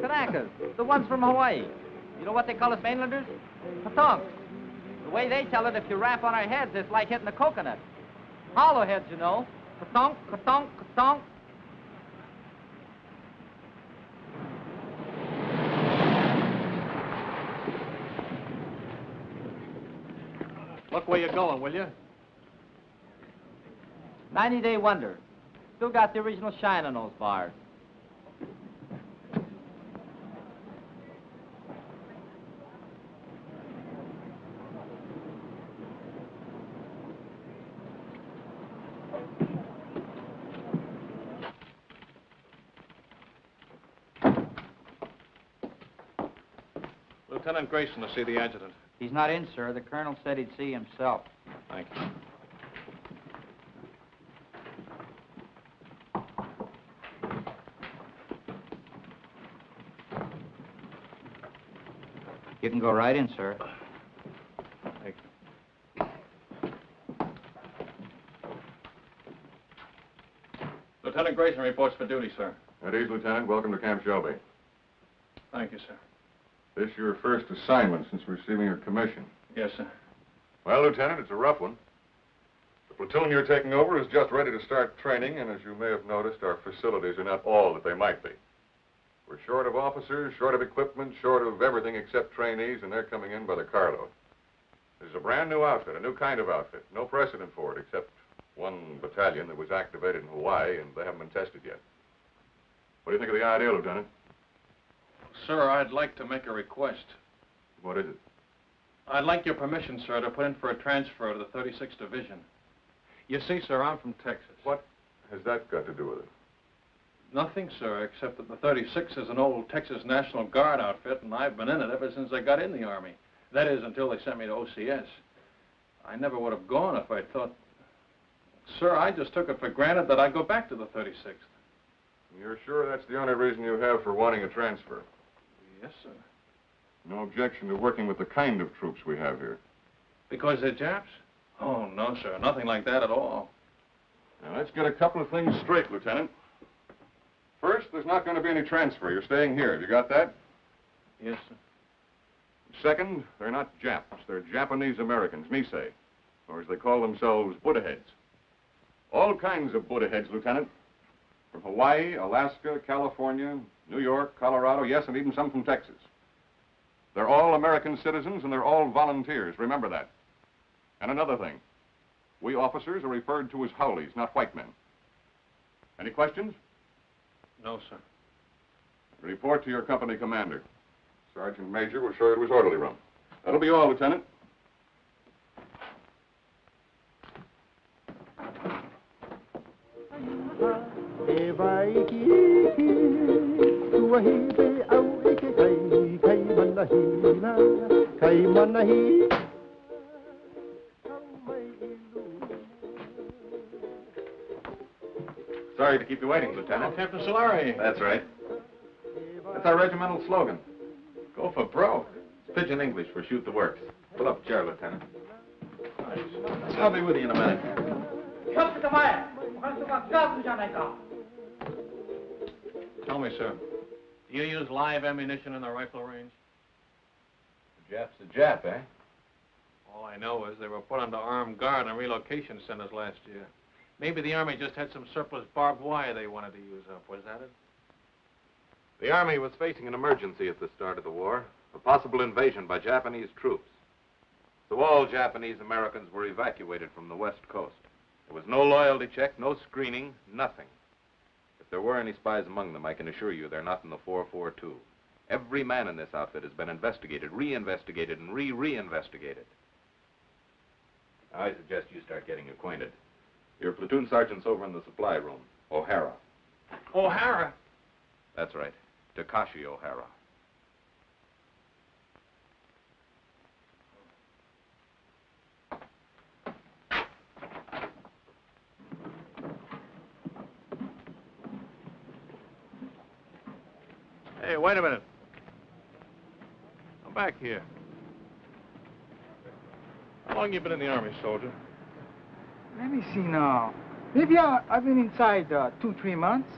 Kanakas, the ones from Hawaii. You know what they call us mainlanders? Patonks. The way they tell it, if you rap on our heads, it's like hitting a coconut. Hollow heads, you know. Katonk, katonk, katonk. Look where you're going, will you? 90-day wonder. Still got the original shine on those bars. Lieutenant Grayson to see the adjutant. He's not in, sir. The colonel said he'd see himself. Thank you. You can go right in, sir. Thank you. Lieutenant Grayson reports for duty, sir. At ease, Lieutenant. Welcome to Camp Shelby. Thank you, sir. This your first assignment since receiving your commission. Yes, sir. Well, Lieutenant, it's a rough one. The platoon you're taking over is just ready to start training, and as you may have noticed, our facilities are not all that they might be. We're short of officers, short of equipment, short of everything except trainees, and they're coming in by the carload. This is a brand new outfit, a new kind of outfit. No precedent for it, except one battalion that was activated in Hawaii, and they haven't been tested yet. What do you think of the idea, Lieutenant? Sir, I'd like to make a request. What is it? I'd like your permission, sir, to put in for a transfer to the 36th Division. You see, sir, I'm from Texas. What has that got to do with it? Nothing, sir, except that the 36th is an old Texas National Guard outfit, and I've been in it ever since I got in the Army. That is, until they sent me to OCS. I never would have gone if I'd thought... Sir, I just took it for granted that I'd go back to the 36th. You're sure that's the only reason you have for wanting a transfer? Yes, sir. No objection to working with the kind of troops we have here? Because they're Japs? Oh, no, sir. Nothing like that at all. Now, let's get a couple of things straight, Lieutenant. First, there's not going to be any transfer. You're staying here. Have you got that? Yes, sir. Second, they're not Japs. They're Japanese Americans, Nisei, or as they call themselves, Buddha heads. All kinds of Buddha heads, Lieutenant. From Hawaii, Alaska, California, New York, Colorado, yes, and even some from Texas. They're all American citizens, and they're all volunteers. Remember that. And another thing. We officers are referred to as howlies, not white men. Any questions? No, sir. Report to your company commander. Sergeant Major will show you to his orderly room. That'll be all, Lieutenant. Sorry to keep you waiting, Lieutenant. Oh, Captain Solari. That's right. That's our regimental slogan. Go for broke. It's pidgin English for shoot the works. Pull up a chair, Lieutenant. Nice. I'll be with you in a minute. Tell me, sir, do you use live ammunition in the rifle range? The Jap's a Jap, eh? All I know is they were put under armed guard in relocation centers last year. Maybe the Army just had some surplus barbed wire they wanted to use up. Was that it? The Army was facing an emergency at the start of the war, a possible invasion by Japanese troops. So all Japanese Americans were evacuated from the West Coast. There was no loyalty check, no screening, nothing. If there were any spies among them, I can assure you they're not in the 442. Every man in this outfit has been investigated, re-investigated, and re-investigated. I suggest you start getting acquainted. Your platoon sergeant's over in the supply room, O'Hara. O'Hara? That's right, Takashi O'Hara. Hey, wait a minute. Come back here. How long you been in the Army, soldier? Let me see now. Maybe I've been inside 2-3 months.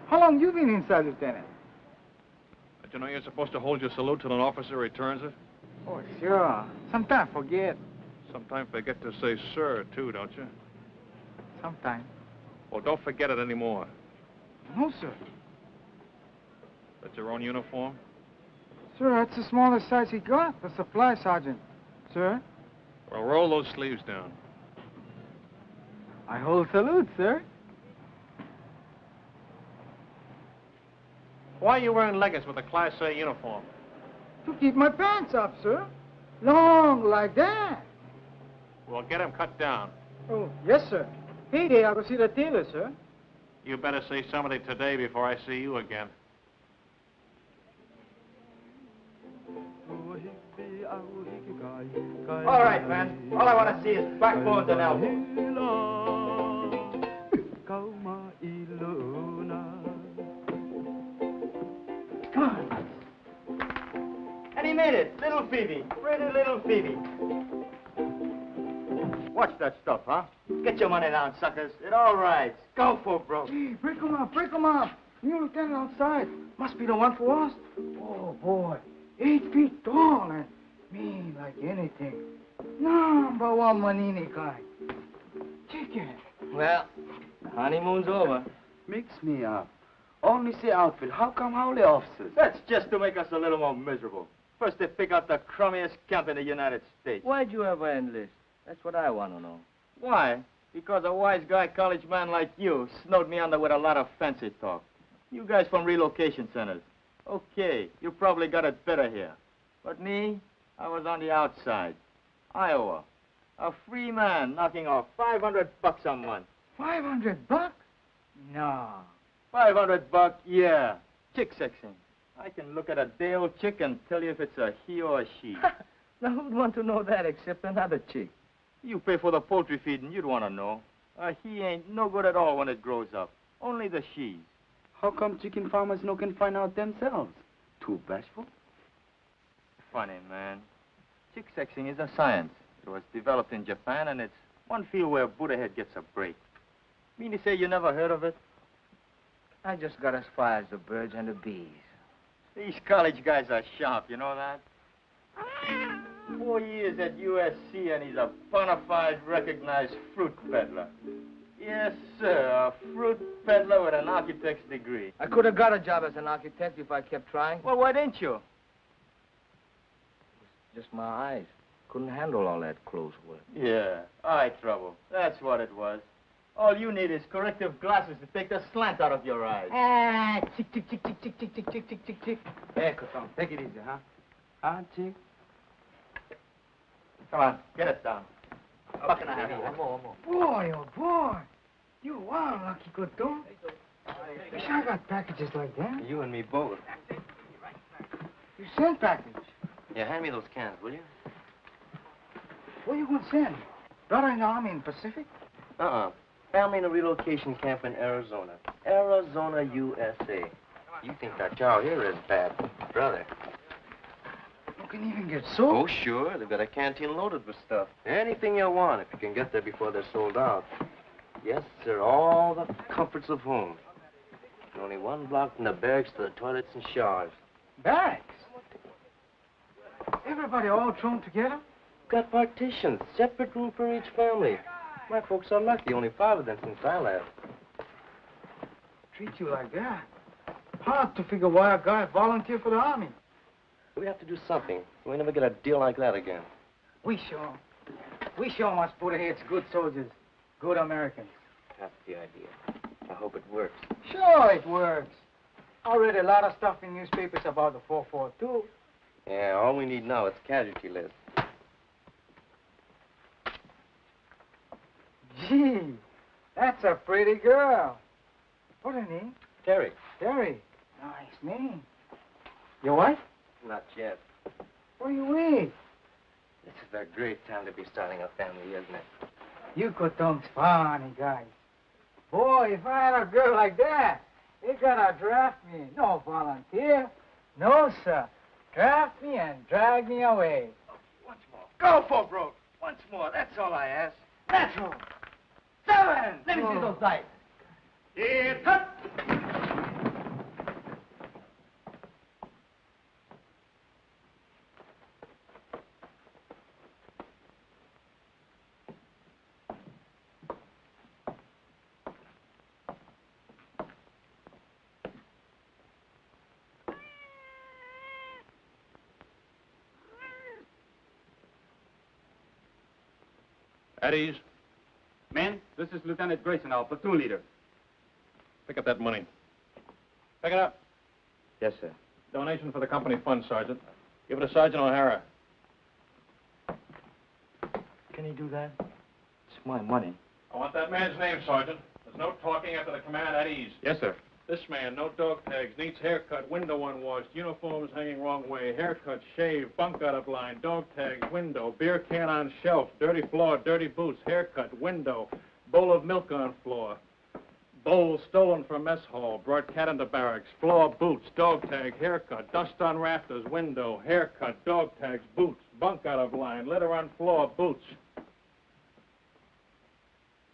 How long you been inside, Lieutenant? But you know you're supposed to hold your salute till an officer returns it? Oh, sure. Sometimes forget. Sometimes forget to say sir, too, don't you? Sometimes. Well, don't forget it anymore. No, sir. That's your own uniform? Sir, that's the smallest size he got, the supply sergeant. Sir? Well, roll those sleeves down. I hold salute, sir. Why are you wearing leggings with a Class A uniform? To keep my pants up, sir. Long like that. Well, get them cut down. Oh, yes, sir. Payday, I'll go see the tailor, sir. You better say something today before I see you again. All right, man. All I want to see is backbones and elbows. Come on. And he made it. Little Phoebe. Pretty little Phoebe. Watch that stuff, huh? Get your money down, suckers. It all rides. Go for broke. Hey, break 'em up, break 'em up. New lieutenant outside. Must be the one for us. Oh, boy. 8 feet tall and mean like anything. Number one Manini kind. Chicken. Well, the honeymoon's over. Mix me up. Only say outfit. How come howly officers? That's just to make us a little more miserable. First they pick out the crummiest camp in the United States. Why'd you ever enlist? That's what I want to know. Why? Because a wise guy college man like you snowed me under with a lot of fancy talk. You guys from relocation centers. Okay, you probably got it better here. But me, I was on the outside. Iowa. A free man knocking off $500 a month. $500? No. $500, yeah. Chick sexing. I can look at a day-old chick and tell you if it's a he or a she. Now, who'd want to know that except another chick? You pay for the poultry feeding, you'd want to know. A he ain't no good at all when it grows up. Only the she's. How come chicken farmers no can find out themselves? Too bashful? Funny, man. Chick sexing is a science. It was developed in Japan, and it's one field where Buddha head gets a break. Mean to say you never heard of it? I just got as far as the birds and the bees. These college guys are sharp, you know that? 4 years at USC, and he's a bona fide recognized fruit peddler. Yes, sir, a fruit peddler with an architect's degree. I could have got a job as an architect if I kept trying. Well, why didn't you? Just my eyes. Couldn't handle all that close work. Yeah, eye trouble. That's what it was. All you need is corrective glasses to take the slant out of your eyes. Ah, tick, tick, tick, tick, tick, tick, tick, tick, tick, tick, tick. Hey, Cotton, take it easy, huh? Ah, tick. Come on, get it down. Buck and a half. One more. Boy, oh, boy. You are lucky, good dog. Wish I got packages like that. You and me both. You send package. Yeah, hand me those cans, will you? Where you going to send? Brother in the Army in Pacific? Family in a relocation camp in Arizona. Arizona, USA. You think that chow here is bad, brother. You can even get soap. Oh, sure. They've got a canteen loaded with stuff. Anything you want if you can get there before they're sold out. Yes, sir. All the comforts of home. And only one block from the barracks to the toilets and showers. Barracks? Everybody all thrown together? Got partitions, separate room for each family. My folks are lucky. Only 5 of them since I left. Treat you like that. Hard to figure why a guy volunteered for the Army. We have to do something. We never get a deal like that again. We show must put ahead good soldiers, good Americans. That's the idea. I hope it works. Sure it works. I read a lot of stuff in newspapers about the 442. Yeah, all we need now is casualty list. Gee, that's a pretty girl. What's her name? Terry. Terry. Nice name. Your wife? Not yet. Where you with? This is a great time to be starting a family, isn't it? You Koton's funny guys. Boy, if I had a girl like that, they gotta draft me. No volunteer. No, sir. Draft me and drag me away. Once more. Go for broke. Once more. That's all I ask. Natural. 7. Let me see those dice. Here, cut. At ease. Men, this is Lieutenant Grayson, our platoon leader. Pick up that money. Pick it up. Yes, sir. Donation for the company fund, Sergeant. Give it to Sergeant O'Hara. Can he do that? It's my money. I want that man's name, Sergeant. There's no talking after the command at ease. Yes, sir. This man, no dog tags, needs haircut, window unwashed, uniforms hanging wrong way, haircut, shave, bunk out of line, dog tags, window, beer can on shelf, dirty floor, dirty boots, haircut, window, bowl of milk on floor, bowl stolen from mess hall, brought cat into barracks, floor, boots, dog tag, haircut, dust on rafters, window, haircut, dog tags, boots, bunk out of line, litter on floor, boots.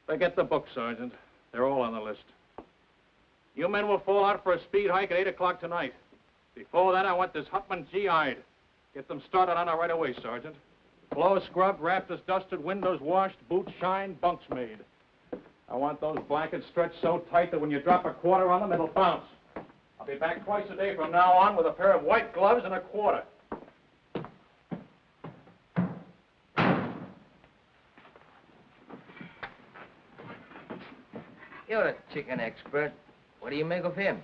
Forget the book, Sergeant. They're all on the list. You men will fall out for a speed hike at 8 o'clock tonight. Before that, I want this Hutman GI'd. Get them started on it right away, Sergeant. Floor scrubbed, rafters dusted, windows washed, boots shined, bunks made. I want those blankets stretched so tight that when you drop a quarter on them, it'll bounce. I'll be back twice a day from now on with a pair of white gloves and a quarter. You're a chicken expert. What do you make of him?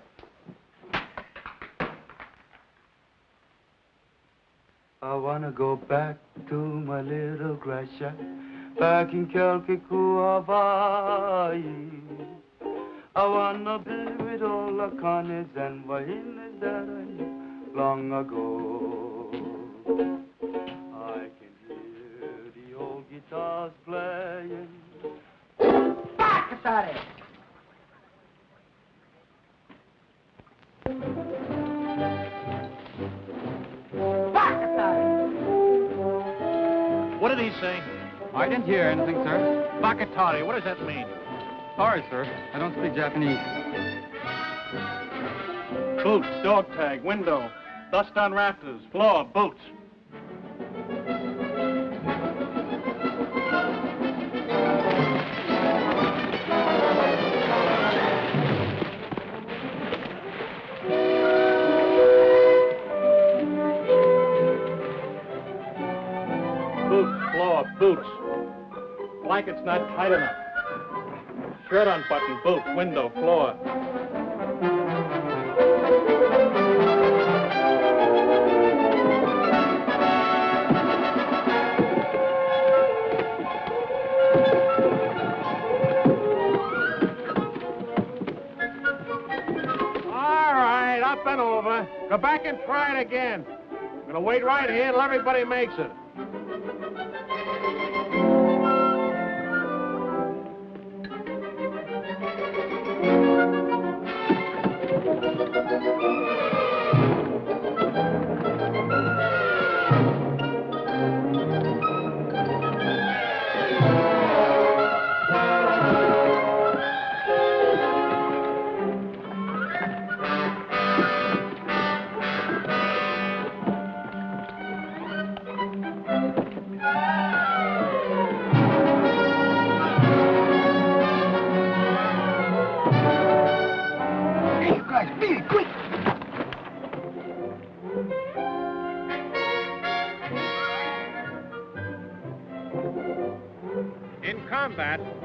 I wanna go back to my little grass shack back in Calcutta, Hawaii. I wanna be with all the Connies and Wahinas that I knew long ago. I can hear the old guitars playing. Back at it! What did he say? I didn't hear anything, sir. Bakatari, what does that mean? Sorry, sir. I don't speak Japanese. Boots, dog tag, window, dust on rafters, floor, boots. Boots. Blanket's not tight enough. Shirt unbuttoned, boots, window, floor. All right, up and over. Go back and try it again. I'm gonna wait right here until everybody makes it.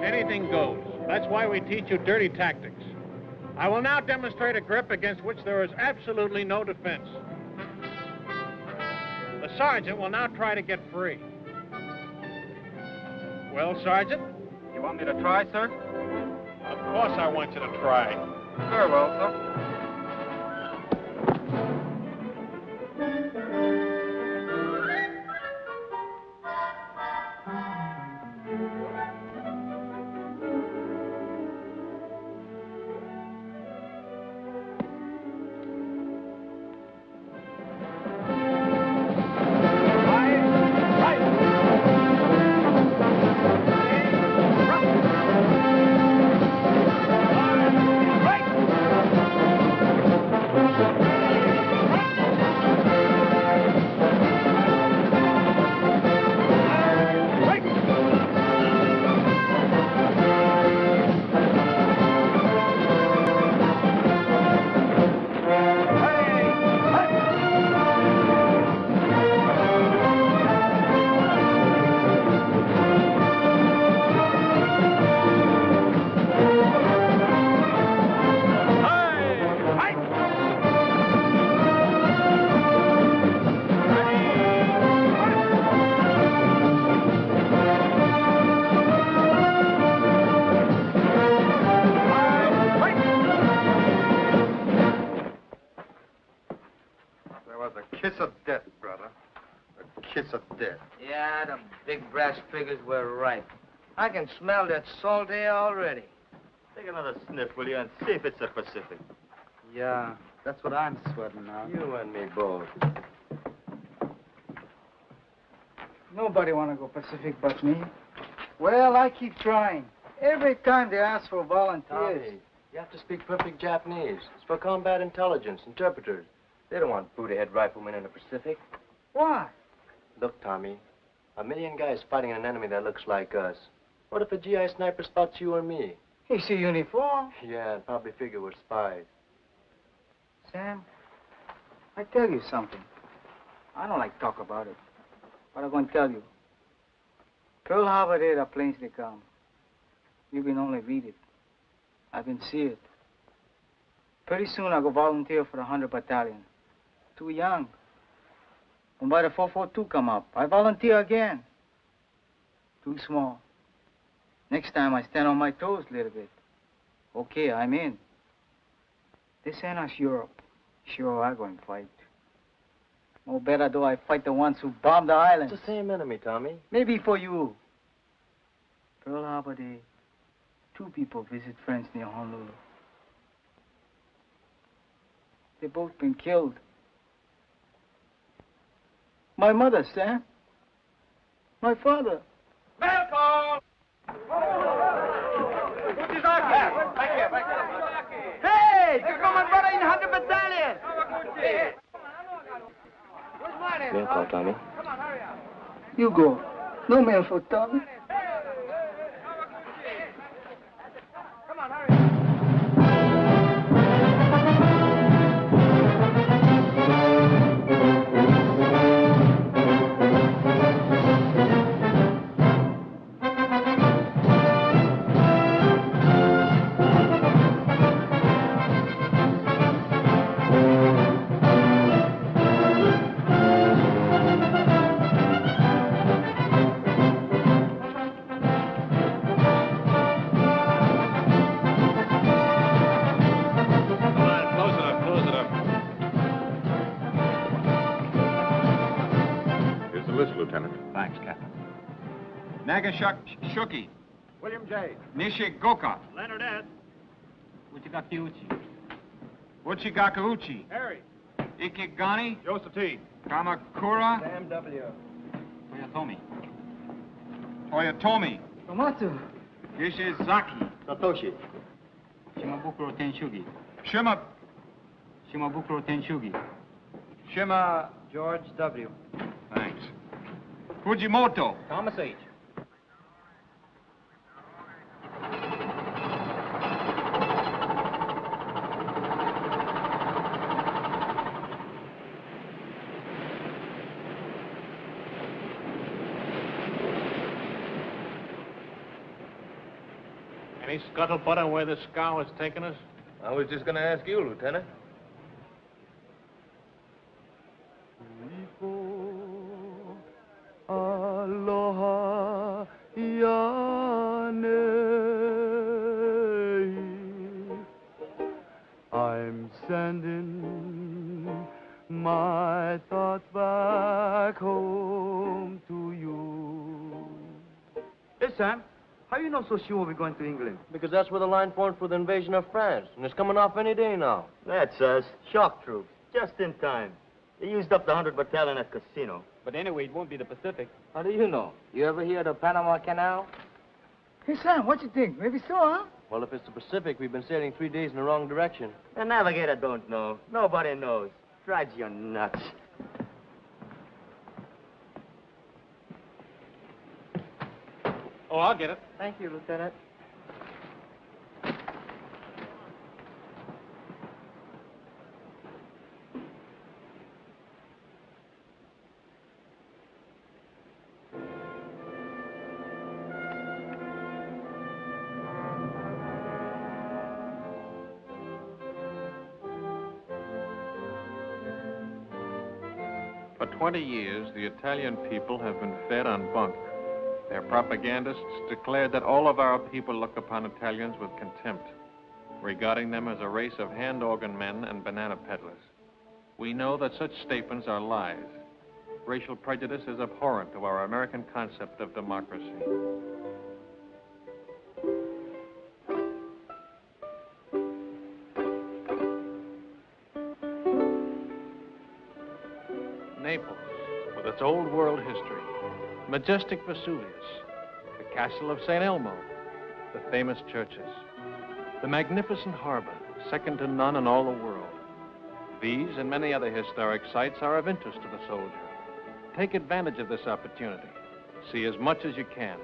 Anything goes. That's why we teach you dirty tactics. I will now demonstrate a grip against which there is absolutely no defense. The sergeant will now try to get free. Well, Sergeant? You want me to try, sir? Of course I want you to try. Very well, sir. kiss of death. Yeah, the big brass figures were right. I can smell that salt air already. Take another sniff, will you, and see if it's the Pacific. Yeah, that's what I'm sweating now. You and me both. Nobody want to go Pacific but me. Well, I keep trying. Every time they ask for volunteers. Tommy, you have to speak perfect Japanese. It's for combat intelligence, interpreters. They don't want Buddha-head riflemen in the Pacific. Why? Look, Tommy, 1,000,000 guys fighting an enemy that looks like us. What if a GI sniper spots you or me? He see uniform. Yeah, and probably figure we're spies. Sam, I tell you something. I don't like talk about it, but I'm going to tell you. Pearl Harbor there, the planes they come. You can only read it. I can see it. Pretty soon I'll go volunteer for the 100 Battalion. Too young. And by the 442 come up, I volunteer again. Too small. Next time I stand on my toes a little bit. Okay, I'm in. This ain't us Europe. Sure, I'm going to fight. No better do I fight the ones who bombed the island. It's the same enemy, Tommy. Maybe for you. Pearl Harbor Day, 2 people visit friends near Honolulu. They both been killed. My mother, Sam. My father. Welcome! Hey, you come on, brother, in 100 Battalion. Mail call, Tommy. You go. No mail for Tommy. Shuki. William J. Nishigoka. Leonard S. Uchigakiuchi. Uchigakauchi. Harry. Ikigani. Joseph T. Kamakura. Sam W. Toyotomi. Toyotomi. Tomatsu. Yishizaki. Satoshi. Shimabukuro Tenshugi. Shimabukuro Tenshugi. George W. Thanks. Fujimoto. Thomas H. Any scuttlebutt on where this scow is taking us? I was just going to ask you, Lieutenant. Aloha Yane. I'm sending my thoughts back home to you. Hey, Sam. How you know so sure we're going to England? Because that's where the line formed for the invasion of France, and it's coming off any day now. That's us. Shock troops. Just in time. They used up the 100 Battalion at Casino. But anyway, it won't be the Pacific. How do you know? You ever hear of the Panama Canal? Hey, Sam, what you think? Maybe so, huh? Well, if it's the Pacific, we've been sailing 3 days in the wrong direction. The navigator don't know. Nobody knows. Drives you nuts. Oh, I'll get it. Thank you, Lieutenant. For 20 years, the Italian people have been fed on bunk. Their propagandists declared that all of our people look upon Italians with contempt, regarding them as a race of hand organ men and banana peddlers. We know that such statements are lies. racial prejudice is abhorrent to our American concept of democracy. Naples, with its old world history, majestic Vesuvius, the castle of St. Elmo, the famous churches, the magnificent harbor, second to none in all the world. These and many other historic sites are of interest to the soldier. Take advantage of this opportunity. See as much as you can.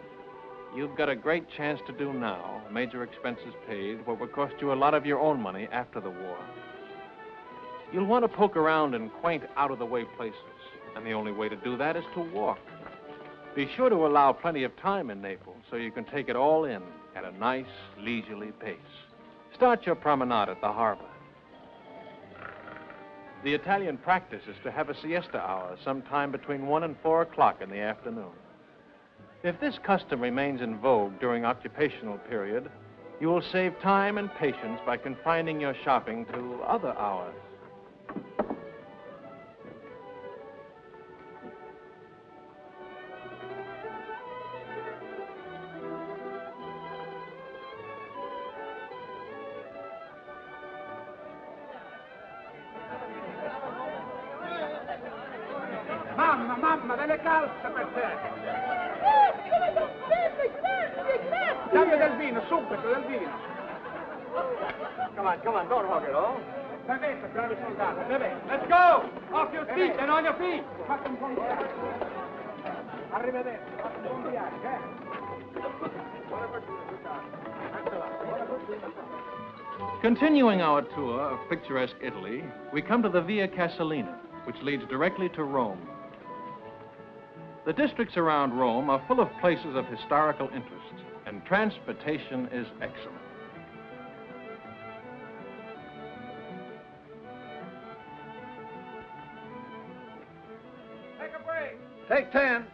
You've got a great chance to do now, major expenses paid, what will cost you a lot of your own money after the war. You'll want to poke around in quaint, out-of-the-way places, and the only way to do that is to walk. Be sure to allow plenty of time in Naples so you can take it all in at a nice, leisurely pace. Start your promenade at the harbor. The Italian practice is to have a siesta hour sometime between 1 and 4 o'clock in the afternoon. If this custom remains in vogue during occupational period, you will save time and patience by confining your shopping to other hours. Mamma, delle calze per te! Dammi del vino, subito, del vino! Come on, don't hug it, oh? Bevete, bravi soldati, bevete! Let's go! Off your feet and on your feet! Fate un buon viaggio! Arrivederci, fate un buon viaggio, eh? Buona fortuna, soldati! Continuing our tour of picturesque Italy, we come to the Via Casalina, which leads directly to Rome. The districts around Rome are full of places of historical interest, and transportation is excellent. Take a break! Take 10.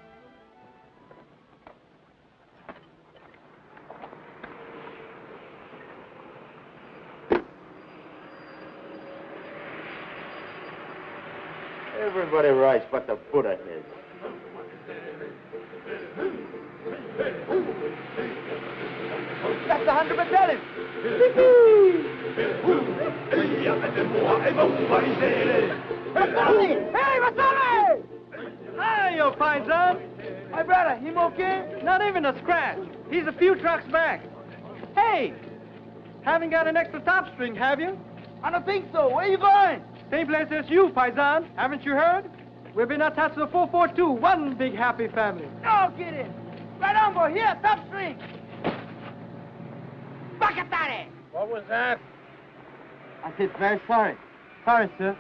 Everybody rides but the Buddha heads. That's the 100 battalion! Hey, what's up? Hi, you fine son. My brother, him okay? Not even a scratch. He's a few trucks back. Hey, haven't got an extra top string, have you? I don't think so. Where you going? Same place as you, Paisan. Haven't you heard? We've been attached to the 442, one big happy family. No kidding. Right on, boy. Here, top string. Bacatare! What was that? I said very sorry. Sorry, sir.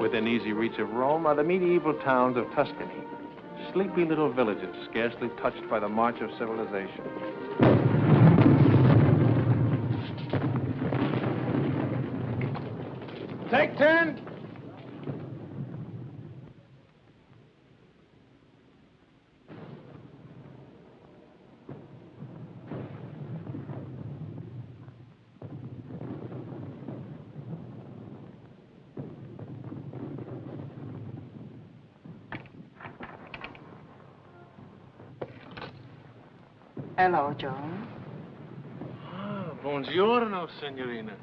Within easy reach of Rome are the medieval towns of Tuscany. Sleepy little villages, scarcely touched by the march of civilization. Take 10. Hello, John. Ah, buongiorno, signorina.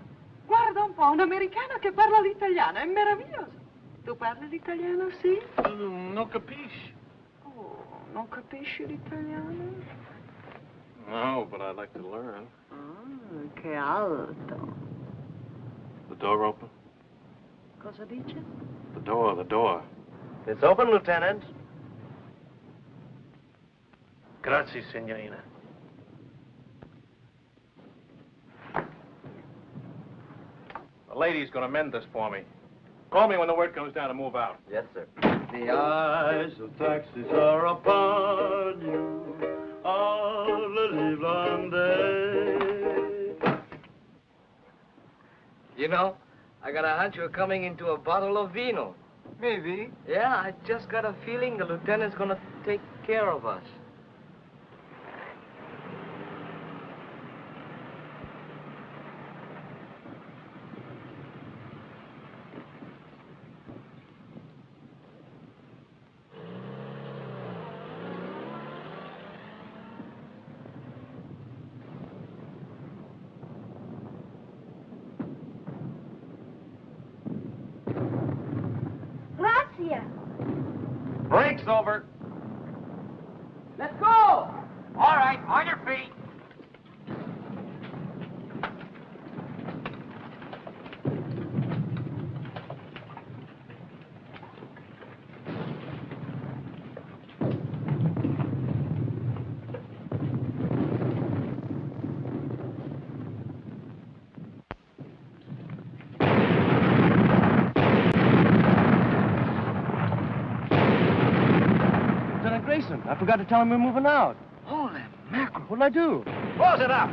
Guarda un po', un americano che parla l'italiano, è meraviglioso. Tu parli l'italiano, sì? Non capisci? Oh, non capisci l'italiano? No, but I'd like to learn. Ah, che alto. The door open? Cosa dice? The door. It's open, Lieutenant. Grazie, signorina. The lady's gonna mend this for me. Call me when the word comes down to move out. Yes, sir. The eyes of taxis are upon you all the livelong day. You know, I got a hunch you're coming into a bottle of vino. Maybe. Yeah, I just got a feeling the lieutenant's gonna take care of us. Break's over. Let's go! All right, on your feet. Lieutenant Grayson, I forgot to tell him we're moving out. Holy mackerel. What'll I do? Close it up.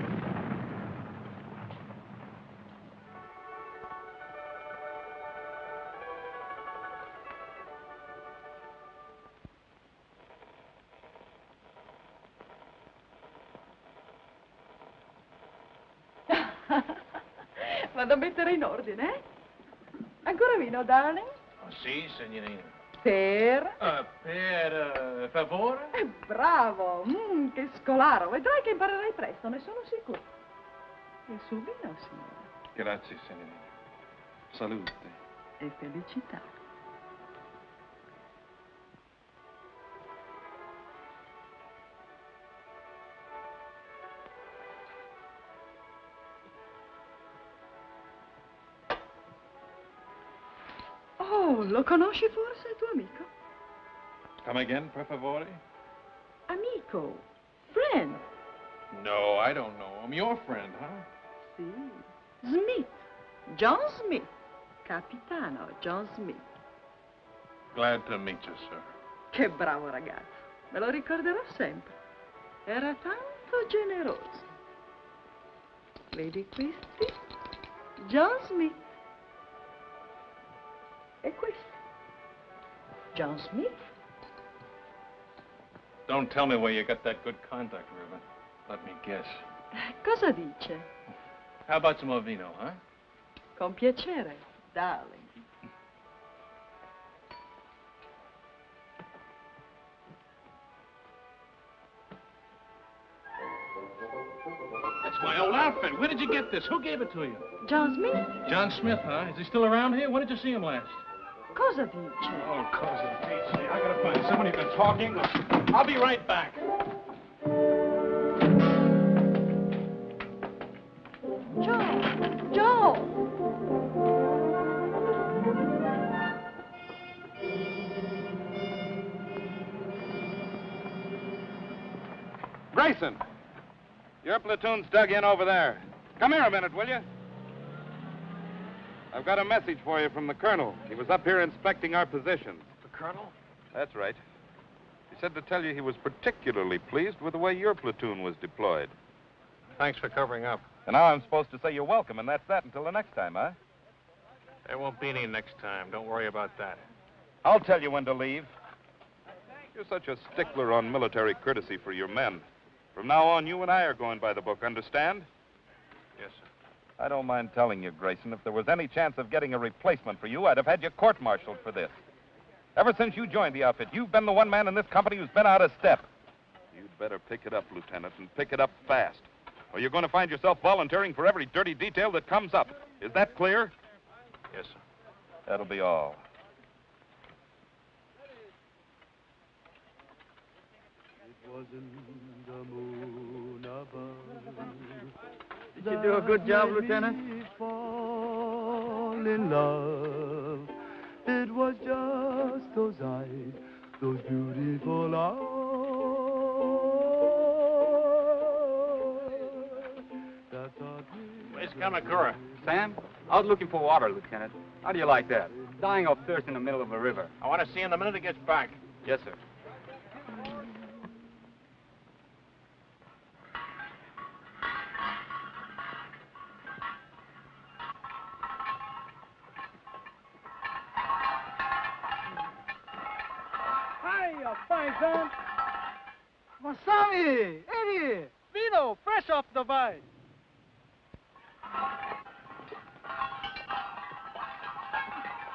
Vado a mettere in ordine, eh? Ancora vino, darling? Sì, signorina. Per? Per favore? Bravo! Che scolaro! Vedrai che imparerai presto, ne sono sicuro. Il suo vino, signore. Grazie, signorina. Salute. E felicità. Oh, lo conosci forse, il tuo amico? Come again, per favore? Amico. Friend. No, I don't know him. Your friend, huh? Sì. Smith. John Smith. Capitano John Smith. Glad to meet you, sir. Che bravo ragazzo. Me lo ricorderò sempre. Era tanto generoso. Vedi questi? John Smith. E questo? John Smith. Don't tell me where you got that good contact, Ribbon. Let me guess. Cosa dice? How about some more vino, huh? Con piacere, darling. That's my old outfit. Where did you get this? Who gave it to you? John Smith? John Smith, huh? Is he still around here? When did you see him last? Cosa dice? Oh, cosa dice. I gotta find somebody who's been talking. I'll be right back. Joe! Grayson, your platoon's dug in over there. Come here a minute, will you? I've got a message for you from the colonel. He was up here inspecting our positions. The colonel? That's right. He said to tell you he was particularly pleased with the way your platoon was deployed. Thanks for covering up. And now I'm supposed to say you're welcome, and that's that until the next time, huh? There won't be any next time. Don't worry about that. I'll tell you when to leave. You're such a stickler on military courtesy for your men. From now on, you and I are going by the book, understand? Yes, sir. I don't mind telling you, Grayson, if there was any chance of getting a replacement for you, I'd have had you court-martialed for this. Ever since you joined the outfit, you've been the one man in this company who's been out of step. You'd better pick it up, Lieutenant, and pick it up fast. Or you're going to find yourself volunteering for every dirty detail that comes up. Is that clear? Yes, sir. That'll be all. It wasn't the moon above. Did you do a good job, Lieutenant? Fall in love. It was just those eyes, those beautiful eyes. Where's Kamakura? Sam, out looking for water, Lieutenant. How do you like that? Dying of thirst in the middle of a river. I want to see him the minute he gets back. Yes, sir. Hiya, fine, son. Masami, Eddie, vino, fresh off the vine.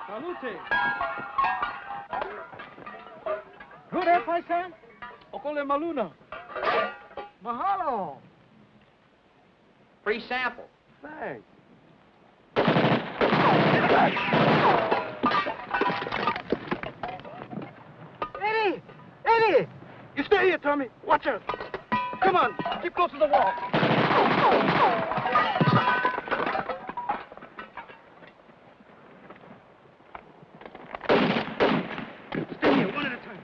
Salute. Good, eh, paisan? Okole maluna. Mahalo. Free sample. Thanks. Eddie! Hey! You stay here, Tommy. Watch out. Come on, keep close to the wall. Stay here, one at a time.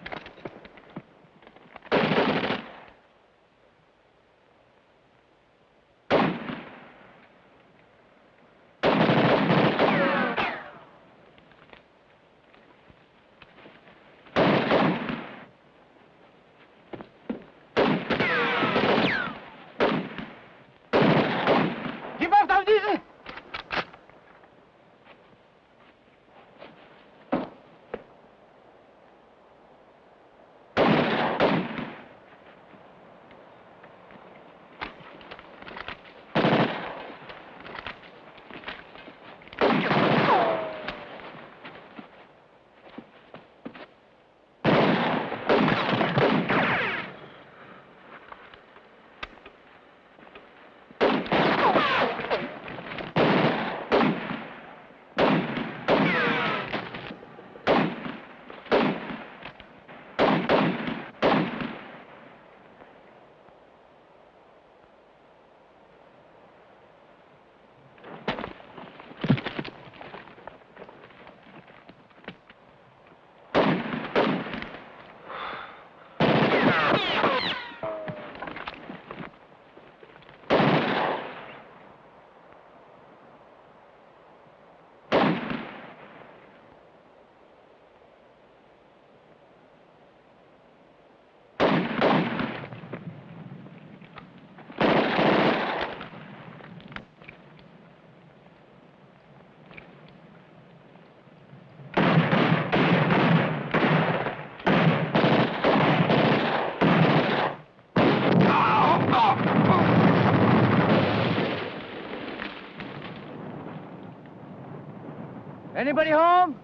Anybody home?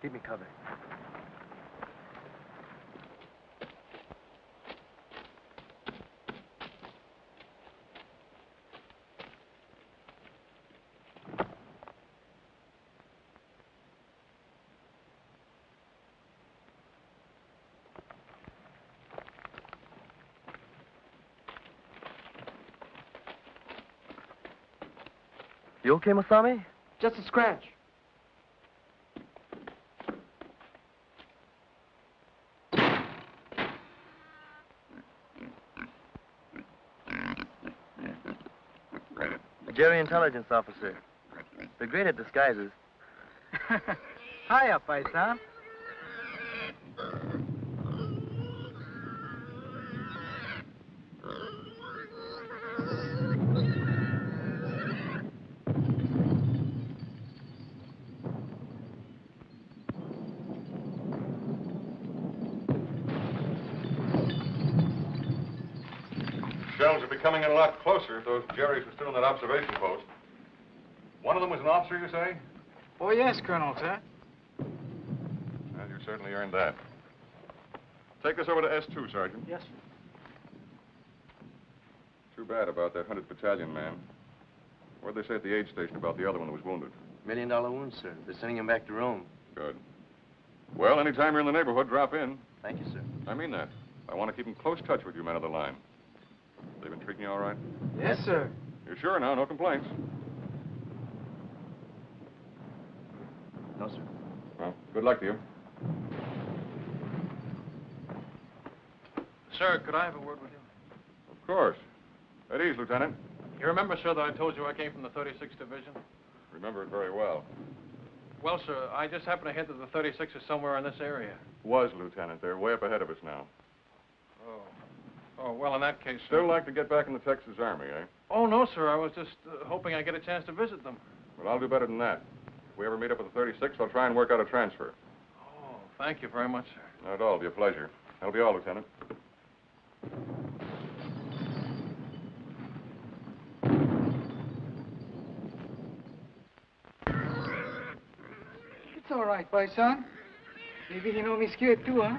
Keep me covered. You okay, Masami? Just a scratch. Jerry, intelligence officer. They're great at disguises. Hiya, paisan. Shells are becoming in a lot closer if those Jerrys were still in that observation post. One of them was an officer, you say? Oh, yes, Colonel, sir. Well, you certainly earned that. Take this over to S2, Sergeant. Yes, sir. Too bad about that 100th Battalion man. What'd they say at the aid station about the other one that was wounded? $1 million wound, sir. They're sending him back to Rome. Good. Well, anytime you're in the neighborhood, drop in. Thank you, sir. I mean that. I want to keep in close touch with you men of the line. They've been treating you all right? Yes, sir. You're sure now? No complaints? No, sir. Well, good luck to you. Sir, could I have a word with you? Of course. At ease, Lieutenant. You remember, sir, that I told you I came from the 36th Division? Remember it very well. Well, sir, I just happened to hear that the 36th is somewhere in this area. Was, Lieutenant. They're way up ahead of us now. Oh, well, in that case, sir. Still like to get back in the Texas Army, eh? Oh, no, sir. I was just hoping I'd get a chance to visit them. Well, I'll do better than that. If we ever meet up with the 36th, I'll try and work out a transfer. Oh, thank you very much, sir. Not at all. It'll be a pleasure. That'll be all, Lieutenant. It's all right, paisan. Maybe he know me scared too, huh?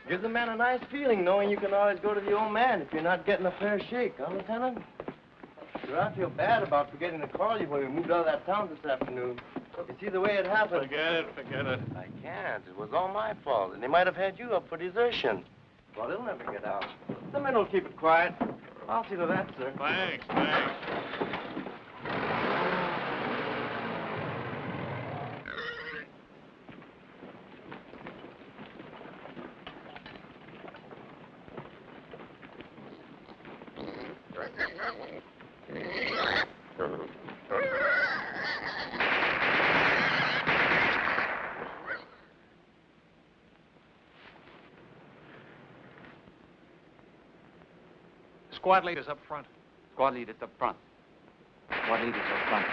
Gives the man a nice feeling knowing you can always go to the old man if you're not getting a fair shake, huh, Lieutenant? Sure, I feel bad about forgetting to call you when we moved out of that town this afternoon. You see the way it happened. Forget it. I can't. It was all my fault, and they might have had you up for desertion. Well, they'll never get out. The men will keep it quiet. I'll see to that, sir. Thanks. Squad leaders up front. Squad leaders up front. Squad leaders up front.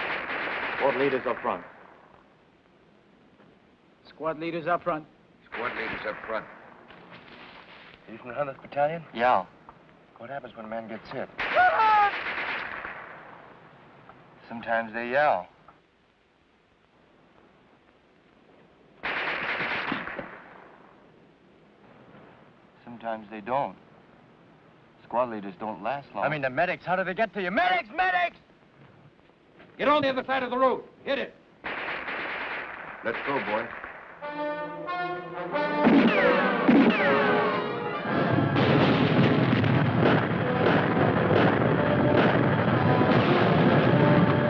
Squad leaders up front. Squad leaders up front. Squad leaders up front. Are you from the 100th Battalion? Yeah. What happens when a man gets hit? Sometimes they yell. Sometimes they don't. Squad leaders don't last long. I mean, the medics, how do they get to you? Medics! Medics! Get on the other side of the road. Hit it. Let's go, boy.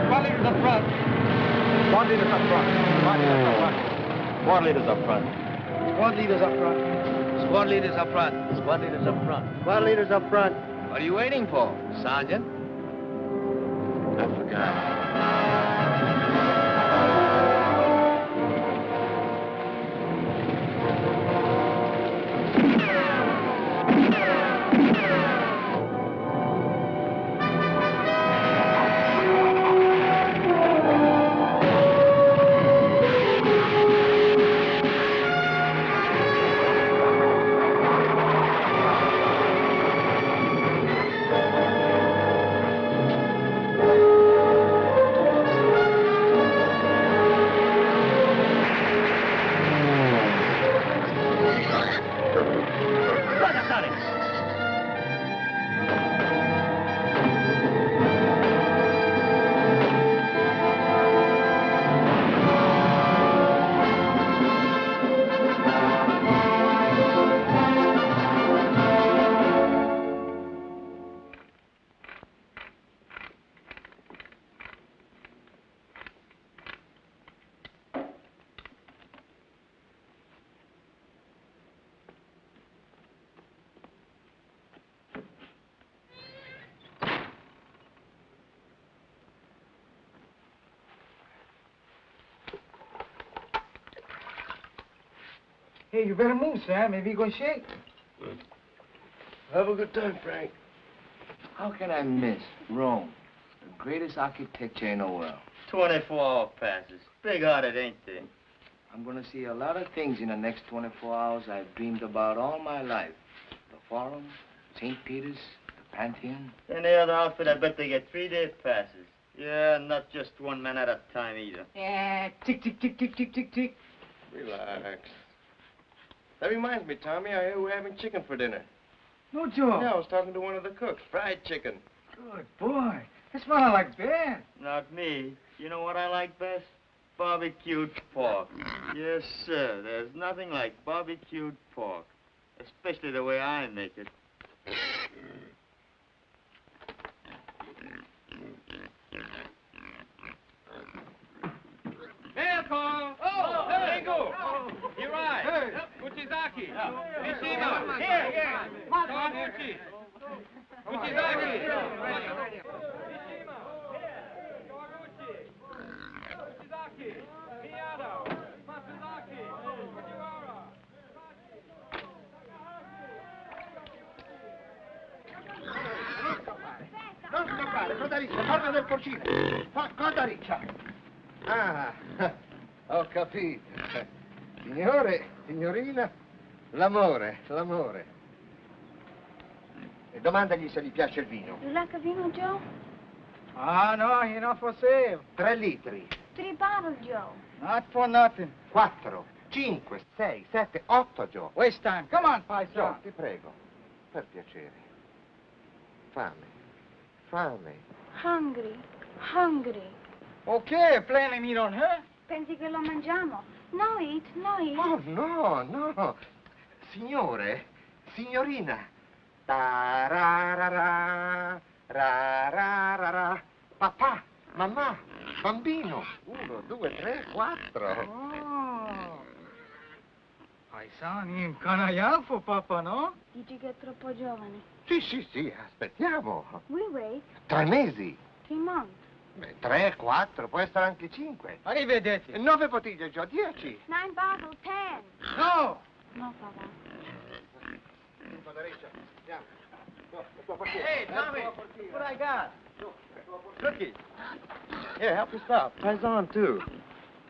Squad leaders up front. Squad leaders up front. Squad leaders up front. Squad leaders up front. Squad leaders up front. Squad leaders up front. Squad leaders up front. What are you waiting for, Sergeant? I forgot. Hey, you better move, Sam. Maybe you're going to shake. Have a good time, Frank. How can I miss Rome, the greatest architecture in the world? 24-hour passes. Big-hearted, ain't they? I'm going to see a lot of things in the next 24 hours I've dreamed about all my life. The Forum, St. Peter's, the Pantheon. Any other outfit, I bet they get 3-day passes. Yeah, not just one man at a time either. Yeah, tick, tick, tick, tick, tick, tick, tick. Relax. That reminds me, Tommy, I hear we're having chicken for dinner. No joke. Yeah, I was talking to one of the cooks. Fried chicken. Good boy. That's what I like best. Not me. You know what I like best? Barbecued pork. Yes, sir. There's nothing like barbecued pork. Especially the way I make it. Welcome! Oh, hey, go! Hirai! Hey! Uchizaki! Mishima! Here! Don Uchi! Uchizaki! Mishima! Doruchi! Uchizaki! Miyado! Matsuzaki! Fujiwara! Non scappare, cosa riccia? Torna del porcino. Cosa riccia? Ah, ho capito. Signore, signorina, l'amore. E domandagli se gli piace il vino. You like a vino, Joe? Ah, no, you're not for sale. 3 litri. 3 bottles, Joe. Not for nothing. 4, 5, 6, 7, 8, Joe. Waste time. Come on, paisano. Joe, ti prego, per piacere. Fame. Hungry. Hungry. Ok, plainly me don't hurt. Pensi che lo mangiamo? No eat, no eat. Oh, no, no. Signore, signorina. Ta-ra-ra-ra, ra-ra-ra-ra. Papà, mamma, bambino. 1, 2, 3, 4. Oh. Paisani, canaiafo, papà, no? Dici che è troppo giovane. Sì, sì, sì, aspettiamo. We wait. 3 mesi. 3 months. Beh, 3, 4, può essere anche 5. Arrivederci. 9 bottiglie, già 10. 9 bottles, 10. No! No, papà. Hey, Tommy, what I got? Cookies. Here, help yourself. Tries on, too.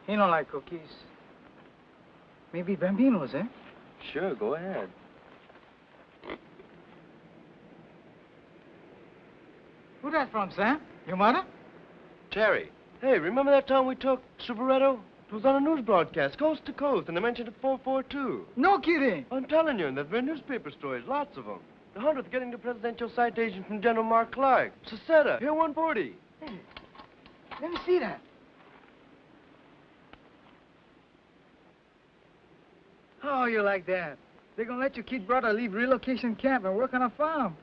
He don't like cookies. Maybe Bambino's, eh? Sure, go ahead. Who that from, Sam? Your mother? Terry. Hey, remember that time we took Superetto? It was on a news broadcast, coast to coast, and they mentioned it 442. No kidding. I'm telling you, and there've been newspaper stories, lots of them. The 100th getting the presidential citation from General Mark Clark. Seceta, here 140. Hey, let me see that. How you like that? They're gonna let your kid brother leave relocation camp and work on a farm.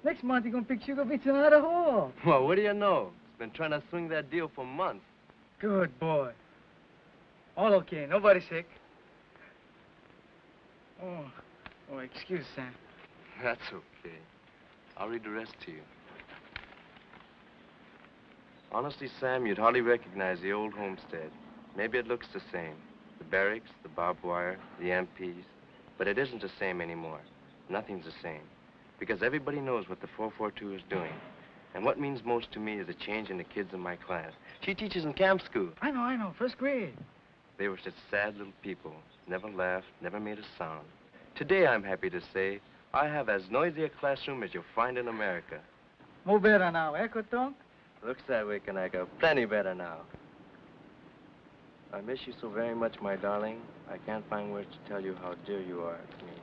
Next month, you're gonna pick sugar beets in Idaho. Well, what do you know? He's been trying to swing that deal for months. Good boy. All okay, nobody sick. Oh, excuse, Sam. That's okay. I'll read the rest to you. Honestly, Sam, you'd hardly recognize the old homestead. Maybe it looks the same. The barracks, the barbed wire, the MPs. But it isn't the same anymore. Nothing's the same. Because everybody knows what the 442 is doing. And what means most to me is a change in the kids in my class. She teaches in camp school. I know, first grade. They were such sad little people. Never laughed, never made a sound. Today, I'm happy to say, I have as noisy a classroom as you'll find in America. More better now, eh, Kotonk? Looks that way, Kanaka. Plenty better now. I miss you so very much, my darling. I can't find words to tell you how dear you are to me.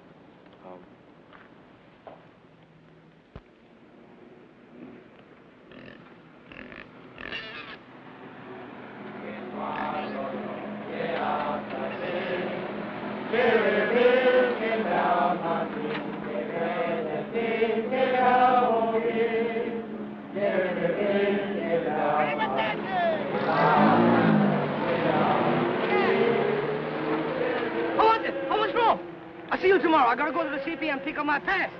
How much more? I'll see you tomorrow. I gotta go to the CP and pick up my pass.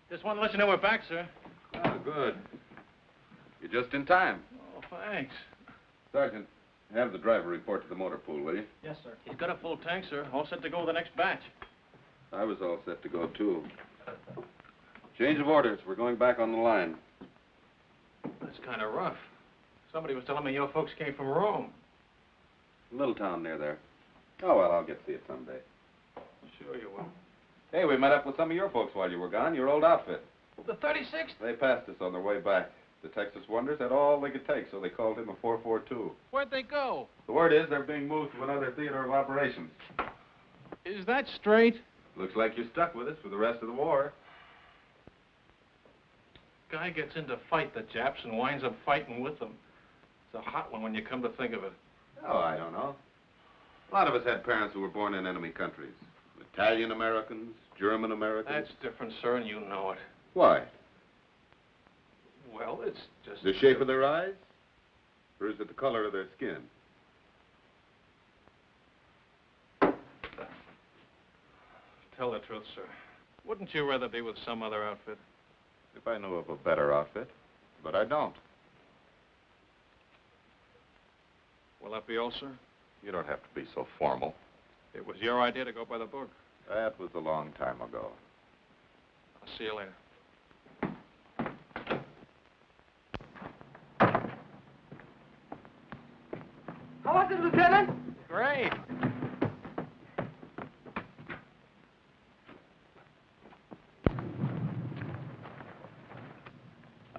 Just want to let you know we're back, sir. Oh, good. You're just in time. Oh, thanks. Sergeant, have the driver report to the motor pool, will you? Yes, sir. He's got a full tank, sir. All set to go with the next batch. I was all set to go, too. Change of orders. We're going back on the line. That's kind of rough. Somebody was telling me your folks came from Rome. Little town near there. Oh, well, I'll get to see it someday. Sure you will. Hey, we met up with some of your folks while you were gone, your old outfit. The 36th? They passed us on their way back. The Texas Wonders had all they could take, so they called him a 442. Where'd they go? The word is they're being moved to another theater of operations. Is that straight? Looks like you're stuck with us for the rest of the war. Guy gets in to fight the Japs and winds up fighting with them. It's a hot one when you come to think of it. Oh, I don't know. A lot of us had parents who were born in enemy countries. Italian Americans, German Americans. That's different, sir, and you know it. Why? Well, it's just... The shape of their eyes? Or is it the color of their skin? Tell the truth, sir. Wouldn't you rather be with some other outfit? If I knew of a better outfit. But I don't. Will that be all, sir? You don't have to be so formal. It was your idea to go by the book. That was a long time ago. I'll see you later. How was it, Lieutenant? Great.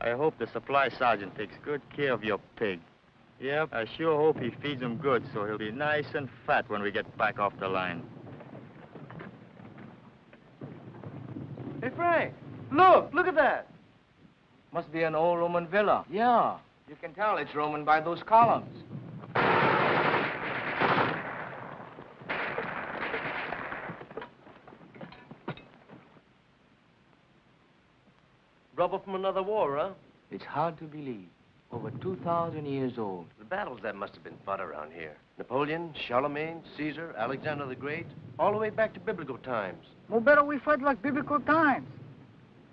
I hope the supply sergeant takes good care of your pig. Yep, I sure hope he feeds him good so he'll be nice and fat when we get back off the line. Hey, Frank, look at that. Must be an old Roman villa. Yeah, you can tell it's Roman by those columns. Rubber from another war, huh? It's hard to believe. Over 2,000 years old. The battles that must have been fought around here. Napoleon, Charlemagne, Caesar, Alexander the Great, all the way back to biblical times. No better we fight like biblical times.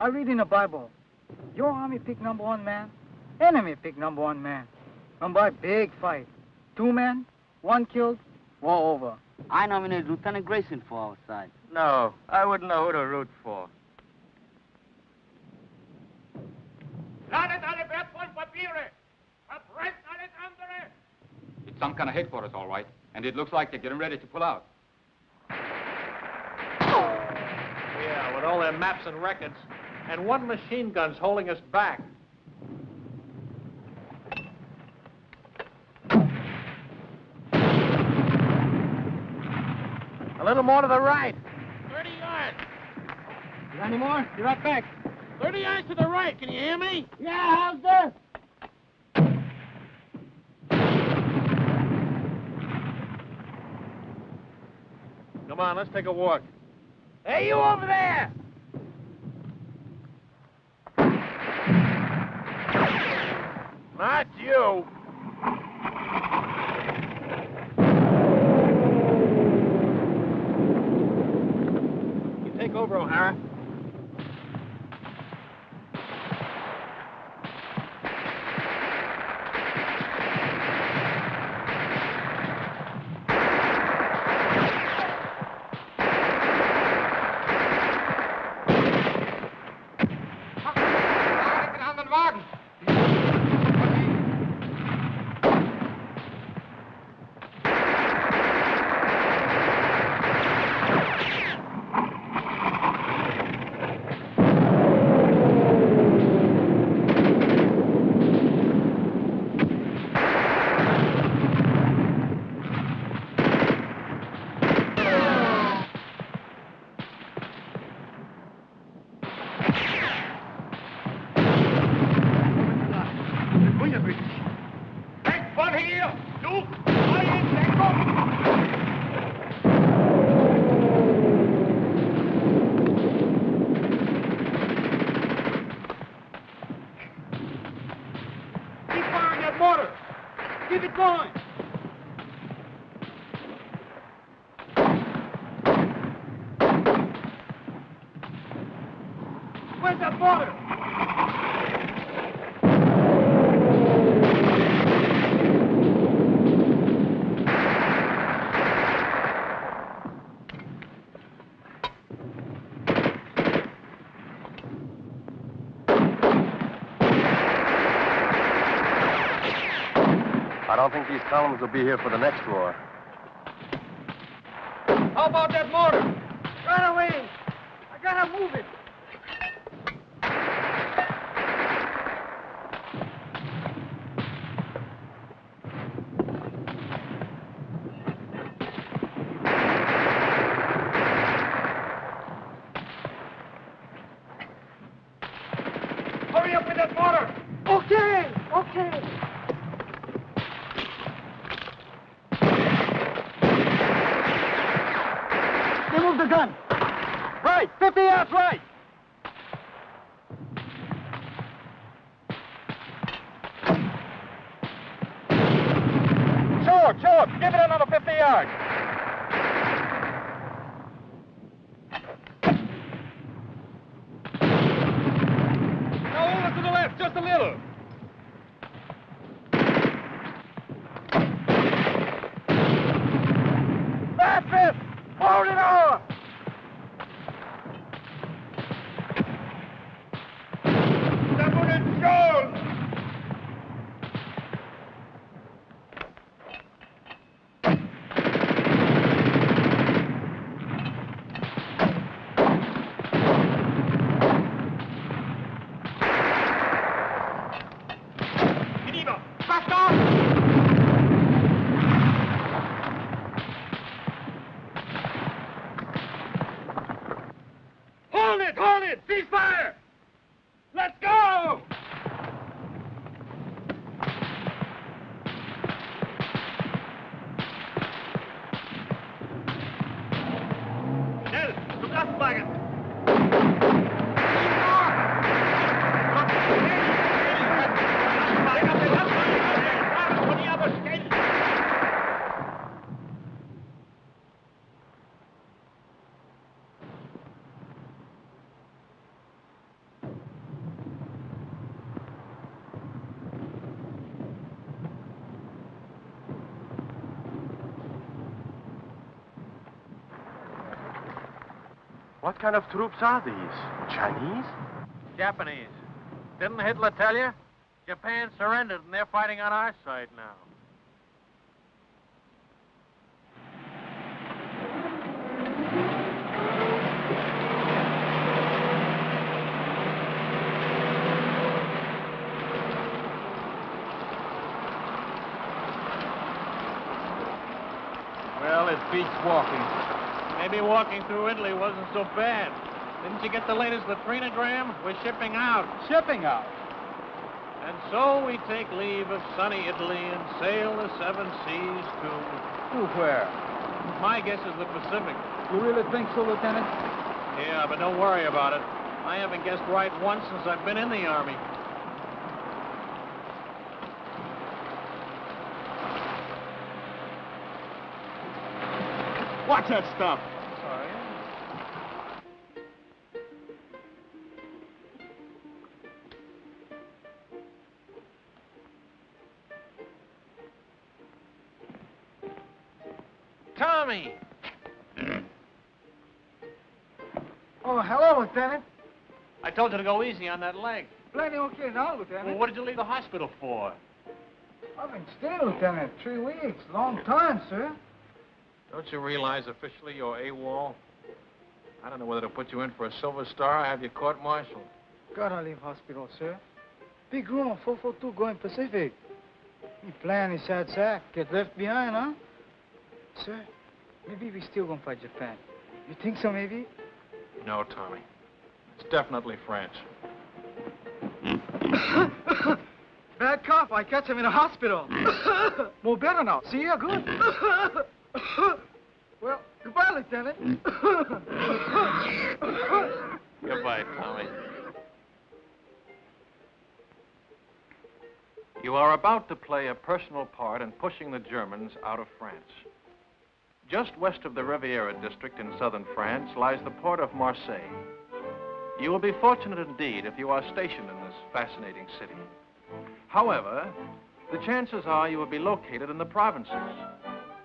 I read in the Bible. Your army pick number 1 man, enemy pick number 1 man. And by big fight. 2 men, 1 killed, war over. I nominate Lieutenant Grayson for our side. No, I wouldn't know who to root for. It's some kind of headquarters, all right. And it looks like they're getting ready to pull out. Yeah, with all their maps and records. And 1 machine gun's holding us back. A little more to the right. 30 yards. You got any more? Be right back. 30 yards to the right. Can you hear me? Yeah, how's this? Come on, let's take a walk. Hey, you over there! Not you. You take over, O'Hara. I don't think these columns will be here for the next war. How about that mortar? Right away! I gotta move it! Hurry up with that mortar! Okay! Okay! Remove the gun! Right! 50 yards right! Short! Give it another 50 yards! Now over to the left, just a little. That's it! Hold it on! What kind of troops are these? Chinese? Japanese. Didn't Hitler tell you? Japan surrendered and they're fighting on our side now. Well, it beats walking. Maybe walking through Italy wasn't so bad. Didn't you get the latest latrinogram? We're shipping out. Shipping out. And so we take leave of sunny Italy and sail the seven seas to... To where? My guess is the Pacific. You really think so, Lieutenant? Yeah, but don't worry about it. I haven't guessed right once since I've been in the Army. Watch that stuff. Sorry. Tommy! Oh, hello, Lieutenant. I told you to go easy on that leg. Plenty okay now, Lieutenant. Well, what did you leave the hospital for? I've been staying, Lieutenant. 3 weeks. Long time, sir. Don't you realize officially you're AWOL? I don't know whether to put you in for a Silver Star or have you court-martialed. Gotta leave hospital, sir. Big room, 442 going Pacific. He plan his sad sack. Get left behind, huh? Sir, maybe we still gonna fight Japan. You think so, maybe? No, Tommy. It's definitely France. Bad cough. I catch him in a hospital. More better now. See ya, good. Well, goodbye, Lieutenant. Goodbye, Tommy. You are about to play a personal part in pushing the Germans out of France. Just west of the Riviera district in southern France lies the port of Marseille. You will be fortunate indeed if you are stationed in this fascinating city. However, the chances are you will be located in the provinces.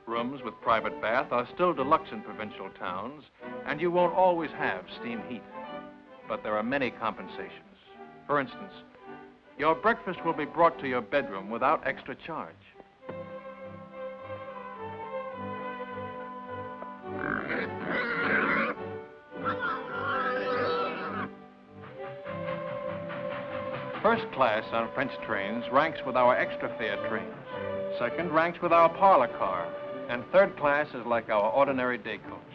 Rooms with private bath are still deluxe in provincial towns, and you won't always have steam heat. But there are many compensations. For instance, your breakfast will be brought to your bedroom without extra charge. First class on French trains ranks with our extra fare trains. Second ranks with our parlor car. And third class is like our ordinary day coach.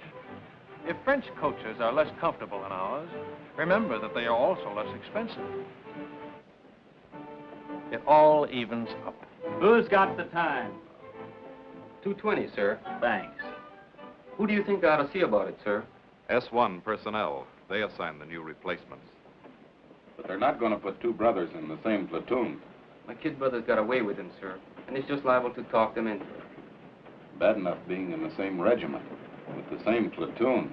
If French coaches are less comfortable than ours, remember that they are also less expensive. It all evens up. Who's got the time? 2:20, sir. Thanks. Who do you think I ought to see about it, sir? S1 personnel. They assign the new replacements. But they're not going to put two brothers in the same platoon. My kid brother's got away with him, sir, and he's just liable to talk them into it. Bad enough being in the same regiment, with the same platoon.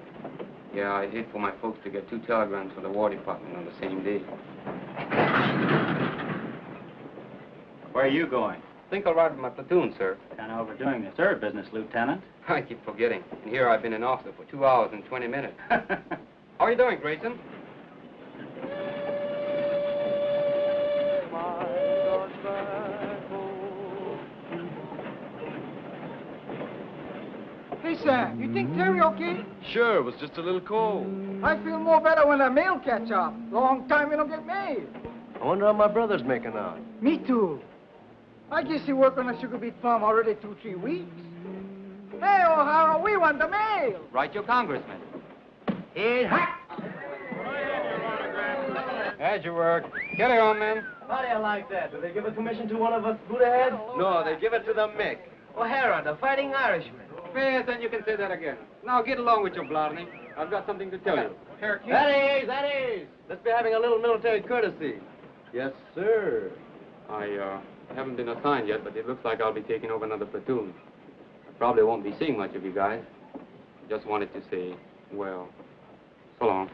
Yeah, I'd hate for my folks to get 2 telegrams from the War Department on the same day. Where are you going? Think I'll ride with my platoon, sir. Kind of overdoing the third business, Lieutenant. I keep forgetting. And here I've been an officer for 2 hours and 20 minutes. How are you doing, Grayson? Hey, Sam, you think Terry okay? Sure, it was just a little cold. I feel more better when the mail catch up. Long time we don't get mail. I wonder how my brother's making out. Me too. I guess he worked on a sugar beet farm already 2-3 weeks. Hey, O'Hara, we want the mail. Write your congressman. Hey, ha! How'd you work? Get it on, man. How do you like that? Do they give a commission to one of us Buddha-heads? No, they give it to the Mick. O'Hara, the fighting Irishman. Yes, and you can say that again. Now get along with your Blarney. I've got something to tell you. That is. Let's be having a little military courtesy. Yes, sir. I haven't been assigned yet, but it looks like I'll be taking over another platoon. I probably won't be seeing much of you guys. Just wanted to say, well, so long.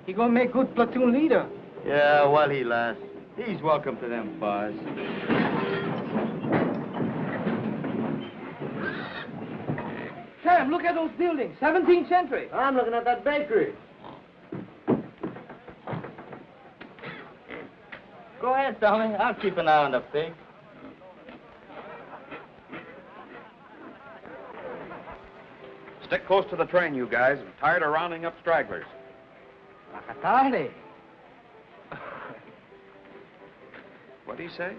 He gonna make good platoon leader. Yeah, while he lasts. He's welcome to them fires. Sam, Sam, look at those buildings. 17th century. I'm looking at that bakery. Go ahead, Tommy. I'll keep an eye on the pig. Stick close to the train, you guys. I'm tired of rounding up stragglers. Tarde. What do you say?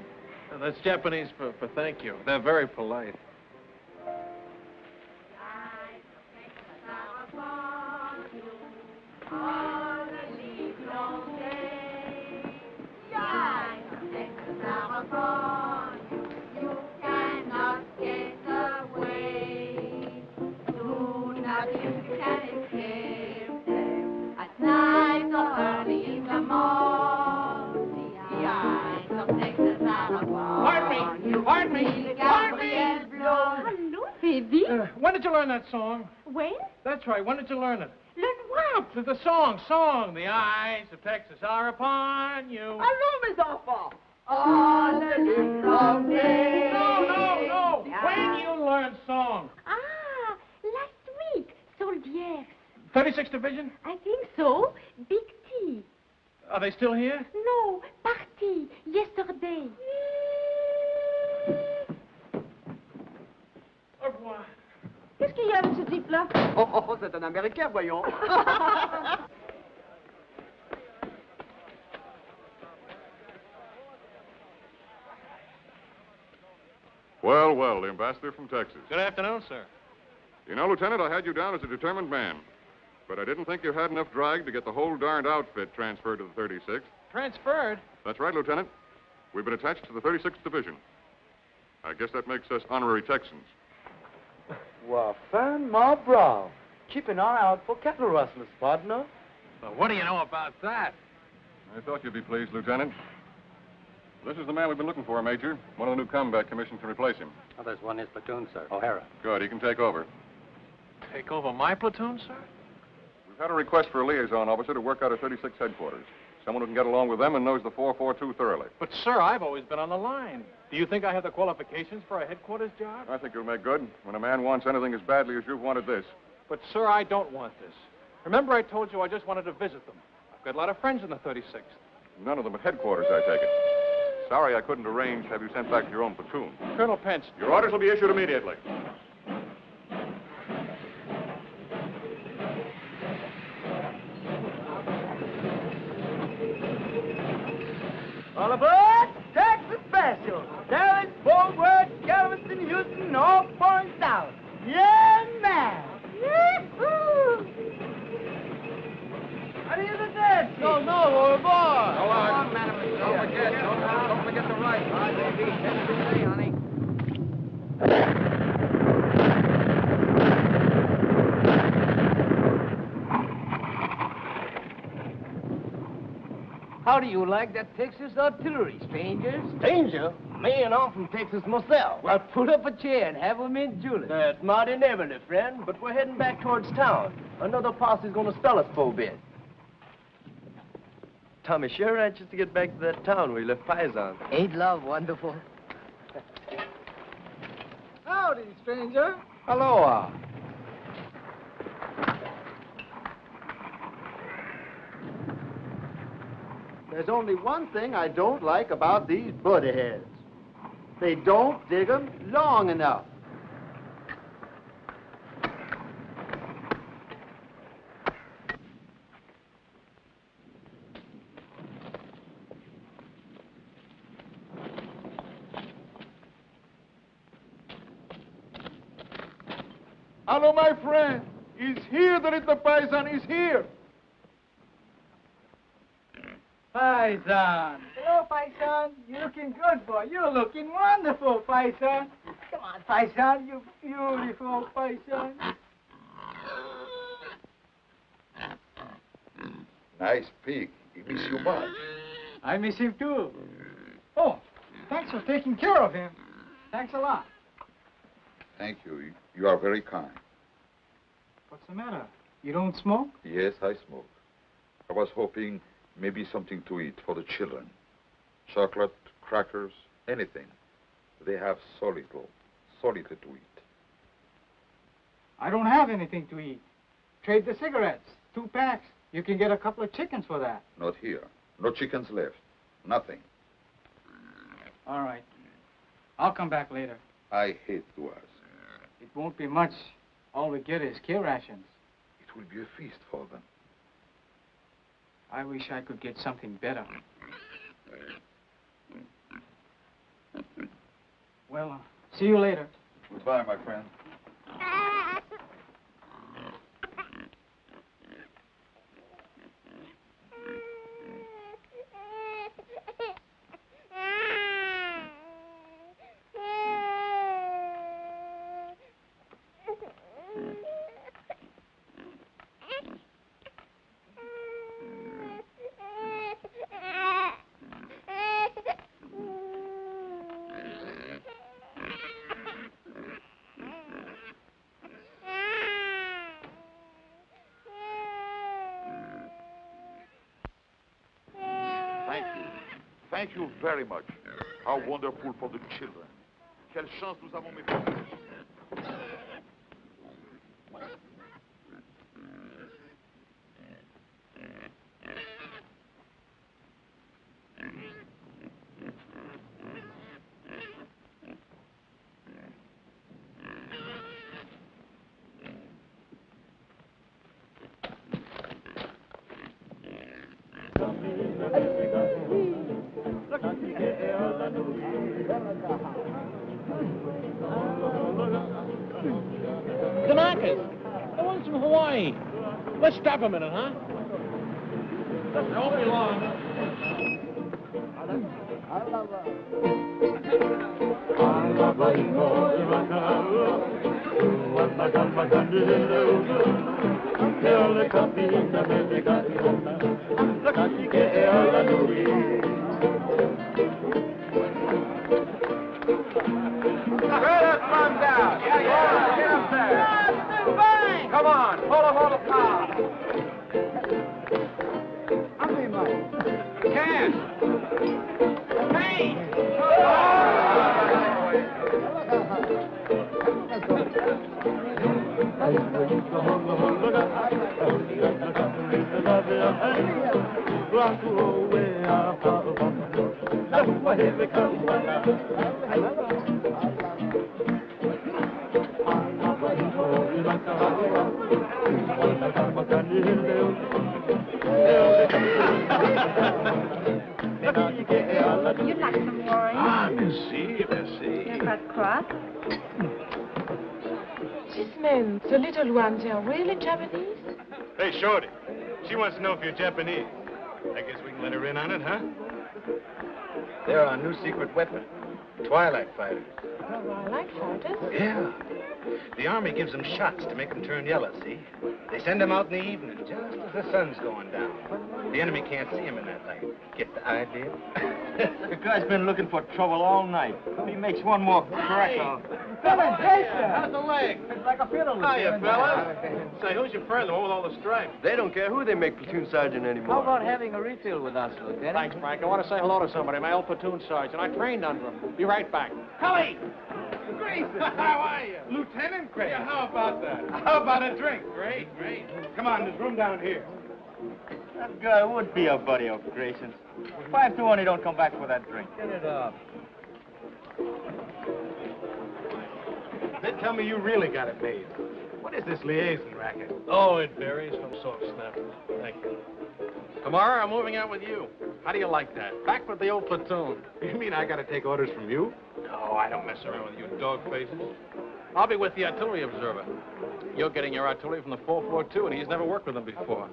That's Japanese for thank you. They're very polite. Hello, baby. When did you learn that song? When? That's right. When did you learn it? Learn what? The song. The eyes of Texas are upon you. Allô, mes enfants. On the different day. No. When you learn song? Ah, last week. Soldiers. 36th Division? I think so. Big T. Are they still here? No, party. Yesterday. Au revoir. Qu'est-ce qu'il y a avec ce type-là? Oh, c'est un Américain, voyons. Well, the ambassador from Texas. Good afternoon, sir. You know, Lieutenant, I had you down as a determined man. But I didn't think you had enough drag to get the whole darned outfit transferred to the 36th. Transferred? That's right, Lieutenant. We've been attached to the 36th Division. I guess that makes us honorary Texans. Well, fan my brow. Keep an eye out for cattle rustlers, partner. Well, what do you know about that? I thought you'd be pleased, Lieutenant. This is the man we've been looking for, Major. One of the new combat commissions to replace him. Oh, there's one in his platoon, sir. O'Hara. Good, he can take over. Take over my platoon, sir? We've had a request for a liaison officer to work out at 36 headquarters. Someone who can get along with them and knows the 442 thoroughly. But, sir, I've always been on the line. Do you think I have the qualifications for a headquarters job? I think you'll make good when a man wants anything as badly as you've wanted this. But, sir, I don't want this. Remember I told you I just wanted to visit them. I've got a lot of friends in the 36th. None of them at headquarters, I take it. Sorry I couldn't arrange to have you sent back to your own platoon. Colonel Pence. Your orders will be issued immediately. All aboard, Texas Special. There is forward, Galveston, Houston, all points out. Yeah, man. Yee-hoo! How do you do that? No, all aboard. Come on, madam. Don't forget the right. All right, baby. Hey, honey. How do you like that Texas artillery, stranger? Stranger? Me and I'm from Texas myself. Well, pull up a chair and have a mint julep. That's mighty neighborly, friend, but we're heading back towards town. Another posse's gonna spell us for a bit. Tommy sure anxious to get back to that town where he left Paisan. Ain't love wonderful? Howdy, stranger. Aloha. There's only one thing I don't like about these buddy heads. They don't dig 'em long enough. Hello, my friend. He's here. That is the Paisan. He's here. Paisan. Hello, Paisan. You're looking good, boy. You're looking wonderful, Paisan. Come on, Paisan. You beautiful Paisan. Nice pig. He miss you much. I miss him, too. Oh, thanks for taking care of him. Thanks a lot. Thank you. You are very kind. What's the matter? You don't smoke? Yes, I smoke. I was hoping maybe something to eat for the children. Chocolate, crackers, anything. They have so little to eat. I don't have anything to eat. Trade the cigarettes. 2 packs. You can get a couple of chickens for that. Not here. No chickens left. Nothing. All right. I'll come back later. I hate to ask. It won't be much. All we get is kill rations. It will be a feast for them. I wish I could get something better. Well, see you later. Goodbye, my friend. Thank you very much. How wonderful for the children. Quelle chance nous avons, mes frères. The ones from Hawaii. Let's stop a minute, huh? They won't be long. Come on, pull him on the car. Cash. Hey! You'd like some wine? Ah, merci, merci. You're not cross? These men, the little ones, they are really Japanese? Hey, Shorty. She wants to know if you're Japanese. I guess we can let her in on it, huh? They're our new secret weapon. Twilight fighters. Twilight fighters? Yeah. The Army gives them shots to make them turn yellow, see? They send them out in the evening, just as the sun's going down. The enemy can't see him in that light. Get the idea? The guy's been looking for trouble all night. If he makes one more crack, I'll... How's the leg? It's like a fiddle. Hiya, fella. Say, who's your friend, the one with all the stripes? They don't care who they make platoon sergeant anymore. How about having a refill with us, Lieutenant? Thanks, Frank. I want to say hello to somebody, my old platoon sergeant. I trained under him. Be right back. Cully! Grayson! How are you? Lieutenant Grayson. Yeah, how about that? How about a drink? Great, great. Come on, there's room down here. That guy would be a buddy of Grayson's. 5 to 1, he don't come back for that drink. Get it up. They tell me you really got it made. What is this liaison racket? Oh, it varies from soft snap. Thank you. Tomorrow, I'm moving out with you. How do you like that? Back with the old platoon. You mean I got to take orders from you? No, I don't mess around with you dog faces. I'll be with the artillery observer. You're getting your artillery from the 442, and he's never worked with them before.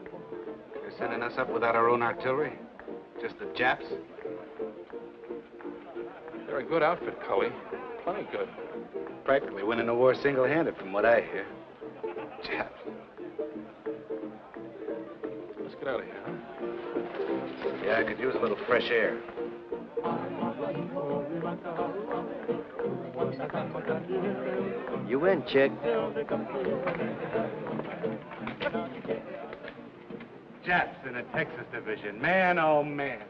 You're sending us up without our own artillery? Just the Japs? They're a good outfit, Cully. Plenty good. Practically winning the war single-handed, from what I hear. Japs. Let's get out of here, huh? Yeah, I could use a little fresh air. You win, chick. Japs in a Texas division. Man, oh, man.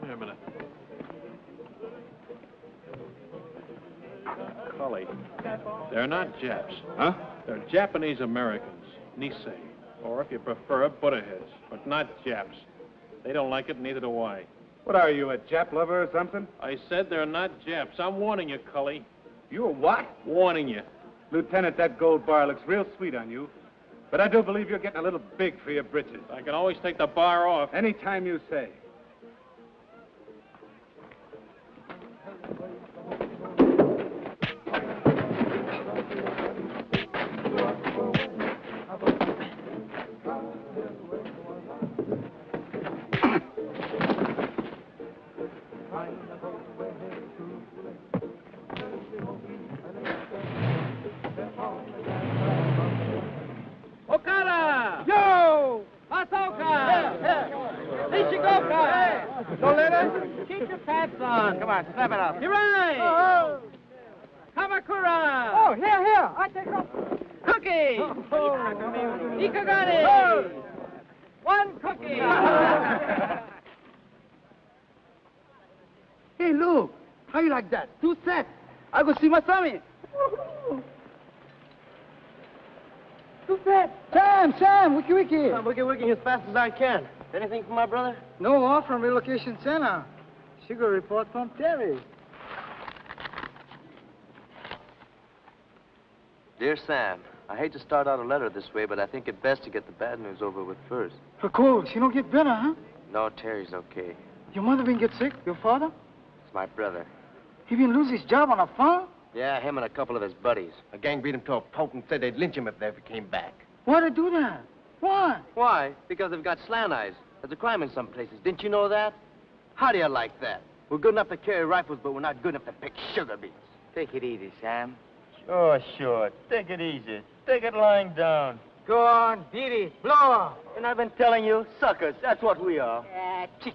Wait a minute. Cully, they're not Japs. Huh? They're Japanese Americans, Nisei, or if you prefer, Buddha heads, but not Japs. They don't like it, neither do I. What are you, a Jap lover or something? I said they're not Japs. I'm warning you, Cully. You a what? Warning you. Lieutenant, that gold bar looks real sweet on you. But I do believe you're getting a little big for your britches. I can always take the bar off. Any time you say. Come on, slap it up. Hirai! Oh, Kamakura! oh, here, I take off. Cookie! Ikagani! One cookie! Hey, look. How you like that? 2 sets. I go see my Sammy. 2 sets. Sam, wiki. I'm wiki as fast as I can. Anything from my brother? No, off from relocation center. She got a report from Terry. Dear Sam, I hate to start out a letter this way, but I think it best to get the bad news over with first. Her cold. She don't get better, huh? No, Terry's okay. Your mother been get sick? Your father? It's my brother. He been lose his job on a farm? Yeah, him and a couple of his buddies. A gang beat him to a pulp and said they'd lynch him if they ever came back. Why'd they do that? Why? Why? Because they've got slant eyes. There's a crime in some places. Didn't you know that? How do you like that? We're good enough to carry rifles, but we're not good enough to pick sugar beets. Take it easy, Sam. Sure. Take it easy. Take it lying down. Go on, beat it. Blow her. And I've been telling you, suckers, that's what we are. Chick.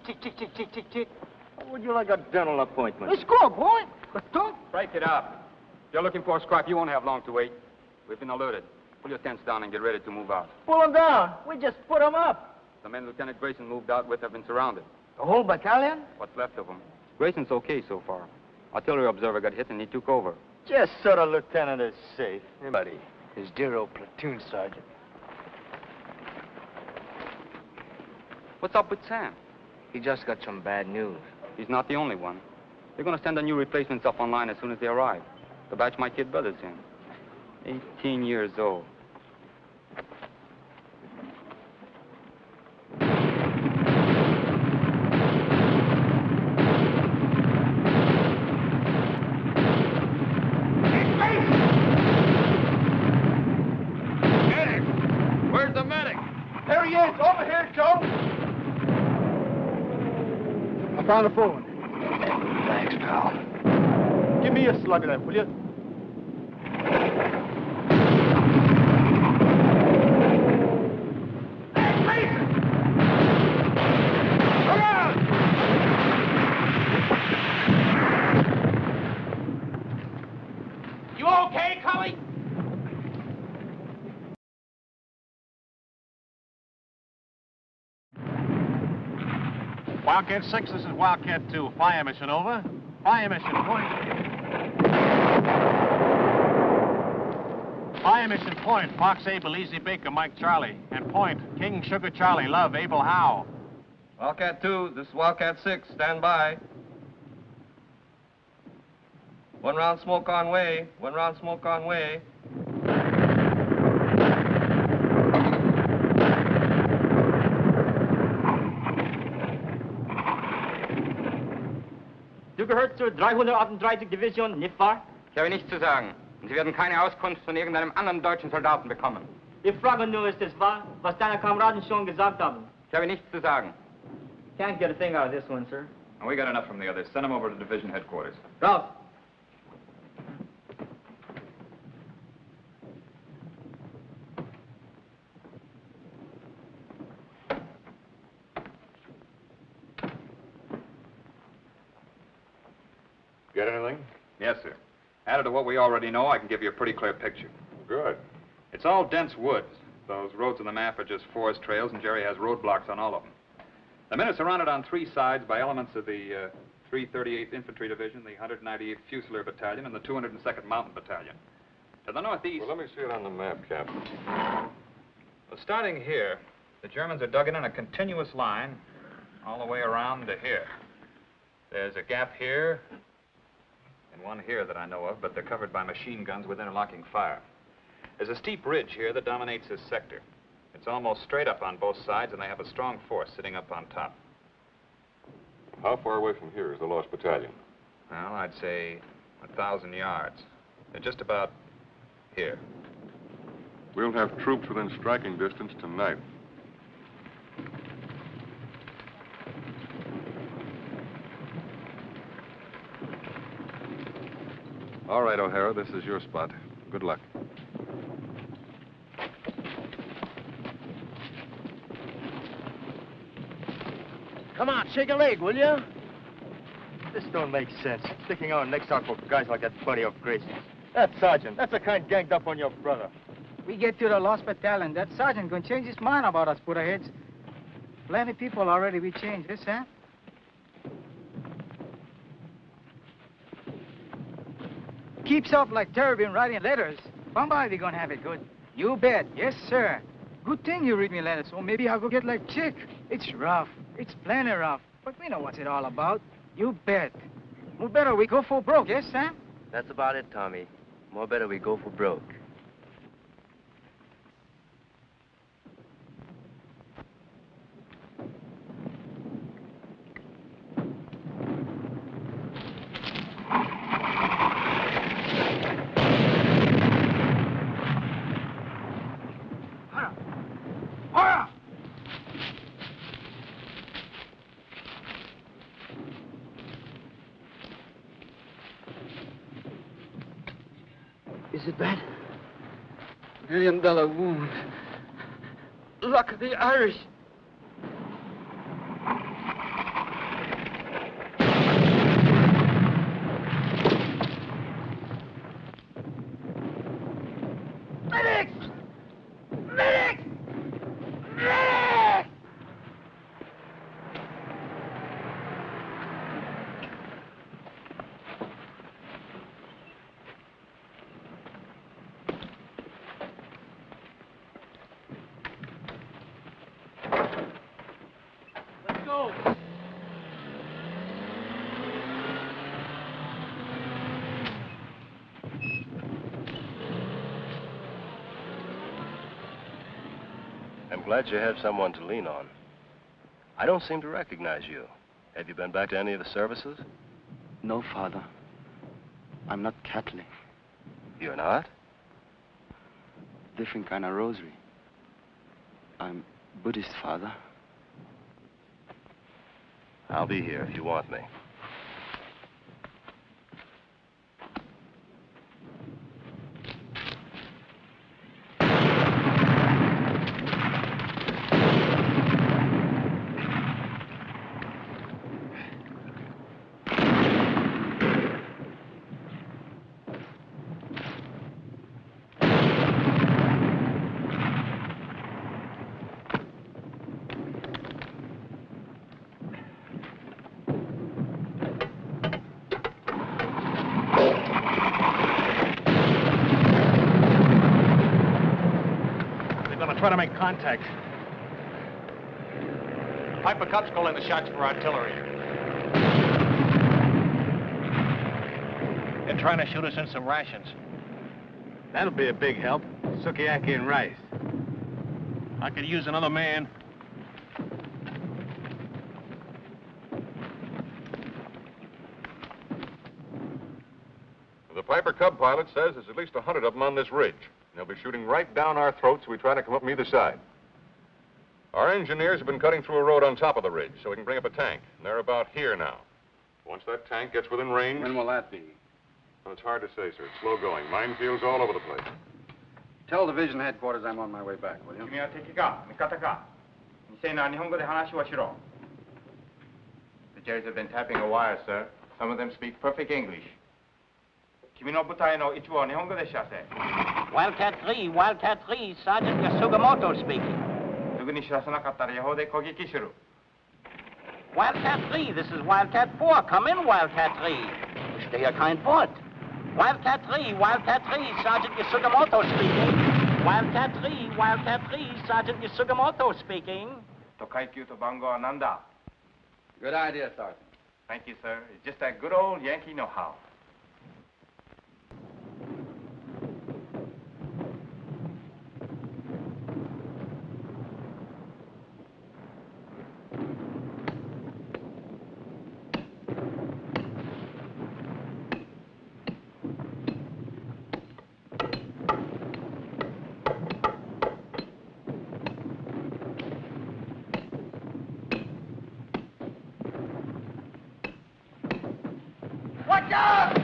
Would you like a dental appointment? Let's go, boy. But don't. Break it up. If you're looking for a scrap, you won't have long to wait. We've been alerted. Pull your tents down and get ready to move out. Pull them down. We just put them up. The men Lieutenant Grayson moved out with have been surrounded. The whole battalion? What's left of them. Grayson's okay so far. Artillery observer got hit and he took over. Just so the lieutenant is safe. Buddy, his dear old platoon sergeant. What's up with Sam? He just got some bad news. He's not the only one. They're going to send the new replacements up online as soon as they arrive. The batch my kid brother's in. 18 years old. There he is! Over here, Joe! I found a phone. Thanks, pal. Give me a slug of that, will you? You okay, Cully? Wildcat 6, this is Wildcat 2. Fire mission, over. Fire mission, point. Fire mission, point. Fox Abel, Easy Baker, Mike Charlie. And point, King Sugar Charlie, Love, Abel Howe. Wildcat 2, this is Wildcat 6. Stand by. 1 round smoke on way. 1 round smoke on way. Du gehört zur 338. Division, nicht wahr? Ich habe nichts zu sagen. Und Sie werden keine Auskunft von irgendeinem anderen deutschen Soldaten bekommen. Ich frage nur, ist es wahr, was deine Kameraden schon gesagt haben? Ich habe nichts zu sagen. Can't get a thing out of this one, sir. And we got enough from the others. Send them over to division headquarters. Ralph. Get anything? Yes, sir. Added to what we already know, I can give you a pretty clear picture. Good. It's all dense woods. Those roads on the map are just forest trails, and Jerry has roadblocks on all of them. The men are surrounded on 3 sides by elements of the 338th Infantry Division, the 198th Fusilier Battalion, and the 202nd Mountain Battalion. To the northeast. Well, let me see it on the map, Captain. Well, starting here, the Germans are dug in a continuous line all the way around to here. There's a gap here and one here that I know of, but they're covered by machine guns with interlocking fire. There's a steep ridge here that dominates this sector. It's almost straight up on both sides, and they have a strong force sitting up on top. How far away from here is the lost battalion? Well, I'd say 1,000 yards. They're just about here. We'll have troops within striking distance tonight. All right, O'Hara, this is your spot. Good luck. Come on, shake a leg, will you? This don't make sense. Sticking our necks out for guys like that buddy of Grayson's. That sergeant, that's the kind ganged up on your brother. We get to the lost battalion, that sergeant gonna change his mind about us Buddha-heads. Plenty people already we changed this, huh? Keeps up like Terry been writing letters. Somebody we gonna have it good. You bet, yes, sir. Good thing you read me letters, so maybe I'll go get like Chick. It's rough. It's plenty rough. But we know what's it all about. You bet. More better we go for broke, yes, Sam? That's about it, Tommy. More better we go for broke. Is it bad? $1 million wound. Luck of the Irish. Medics! Medics! Medics! Let's go. I'm glad you have someone to lean on. I don't seem to recognize you. Have you been back to any of the services? No, Father. I'm not Catholic. You're not? Different kind of rosary. I'm Buddhist, Father. I'll be here if you want me. Try to make contact. Piper Cub's calling the shots for artillery. They're trying to shoot us in some rations. That'll be a big help. Sukiyaki and rice. I could use another man. The Piper Cub pilot says there's at least 100 of them on this ridge. They'll be shooting right down our throats if we try to come up from either side. Our engineers have been cutting through a road on top of the ridge so we can bring up a tank. And they're about here now. Once that tank gets within range... When will that be? Well, it's hard to say, sir. It's slow going. Minefields all over the place. Tell division headquarters I'm on my way back, will you? 君は敵か味方か店な日本語で話をしろ The Jerrys have been tapping a wire, sir. Some of them speak perfect English. 君の部隊の一部は日本語でしたせ Wildcat 3, Wildcat 3, Sergeant Yasugamoto speaking. すぐに知らせなかったら予報で攻撃する Wildcat 3, this is Wildcat 4. Come in, Wildcat 3. Stehe ja kein Wort. Wildcat 3, Sergeant Yasugamoto speaking. Wildcat 3, Sergeant Yasugamoto speaking. Tokaikyu to Bango Ananda. Good idea, Sergeant. Thank you, sir. It's just that good old Yankee know-how. Watch out!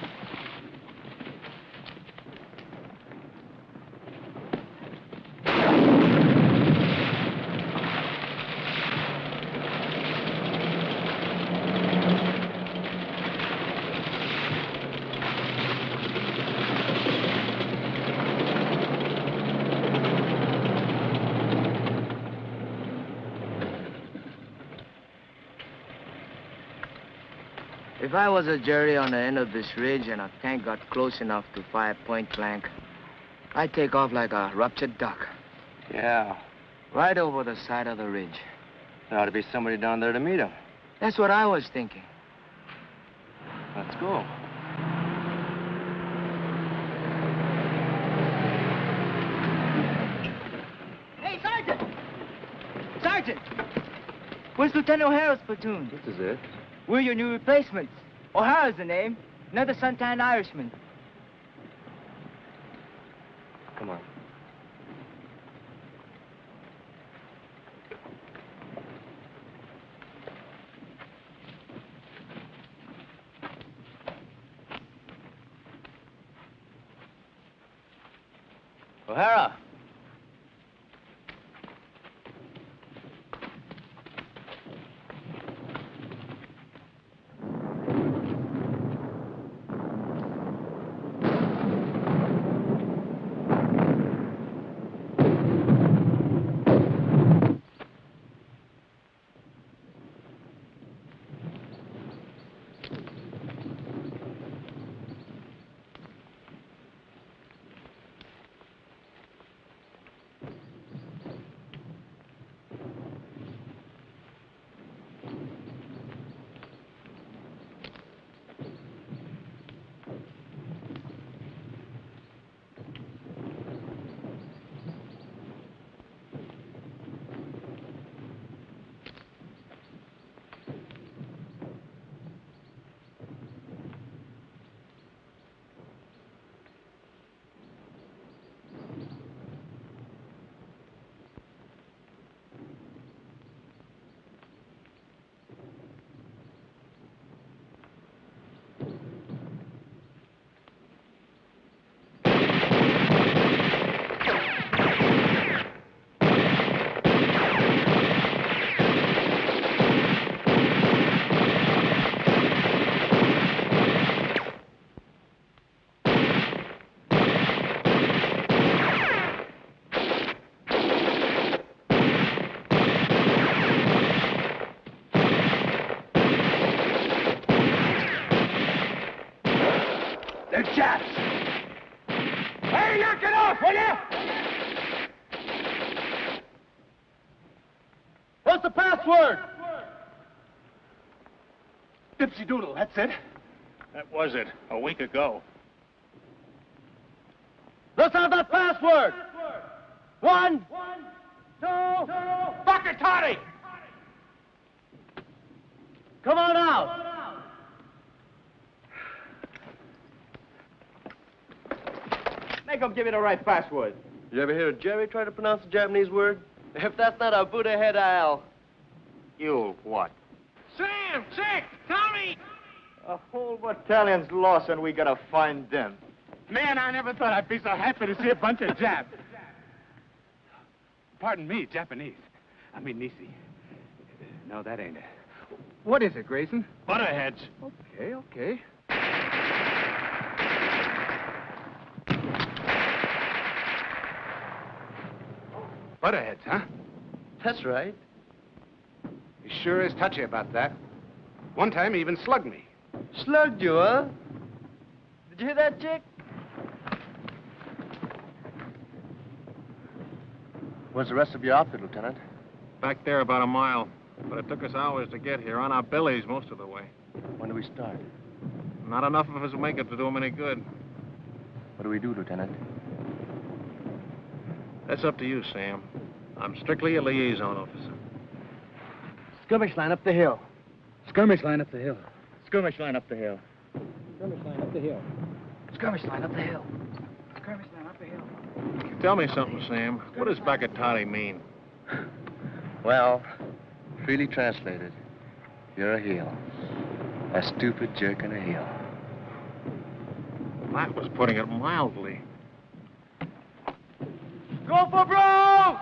If I was a jury on the end of this ridge and a tank got close enough to fire point blank, I'd take off like a ruptured duck. Yeah. Right over the side of the ridge. There ought to be somebody down there to meet him. That's what I was thinking. Let's go. Hey, Sergeant! Sergeant! Where's Lieutenant O'Hara's platoon? This is it. We're your new replacements. O'Hara's the name. Another suntan Irishman. Come on. O'Hara! Japs! Hey, knock it off, will you? What's the password? Dipsy Doodle, that's it. That was it, a week ago. Let's have that password. 1, 2, Bucket Toddy! Come on out. Make him give you the right password. You ever hear Jerry try to pronounce a Japanese word? If that's not a Buddha head, you'll what? Sam! Chick! Tommy! A whole battalion's lost and we gotta find them. Man, I never thought I'd be so happy to see a bunch of Japs. Pardon me, Japanese. I mean, Nisi. No, that ain't it. What is it, Grayson? Butterheads. Okay, okay. Butterheads, huh? That's right. He sure is touchy about that. One time he even slugged me. Slugged you, huh? Did you hear that, chick? Where's the rest of your outfit, Lieutenant? Back there about a mile. But it took us hours to get here, on our bellies most of the way. When do we start? Not enough of us will make it to do them any good. What do we do, Lieutenant? That's up to you, Sam. I'm strictly a liaison officer. Skirmish line up the hill. Skirmish line up the hill. Skirmish line up the hill. Skirmish line up the hill. Skirmish line up the hill. Skirmish line up the hill. Tell me something, Sam. What does Bagatati mean? Well, freely translated, you're a heel. A stupid jerk and a heel. That was putting it mildly. Go for broke!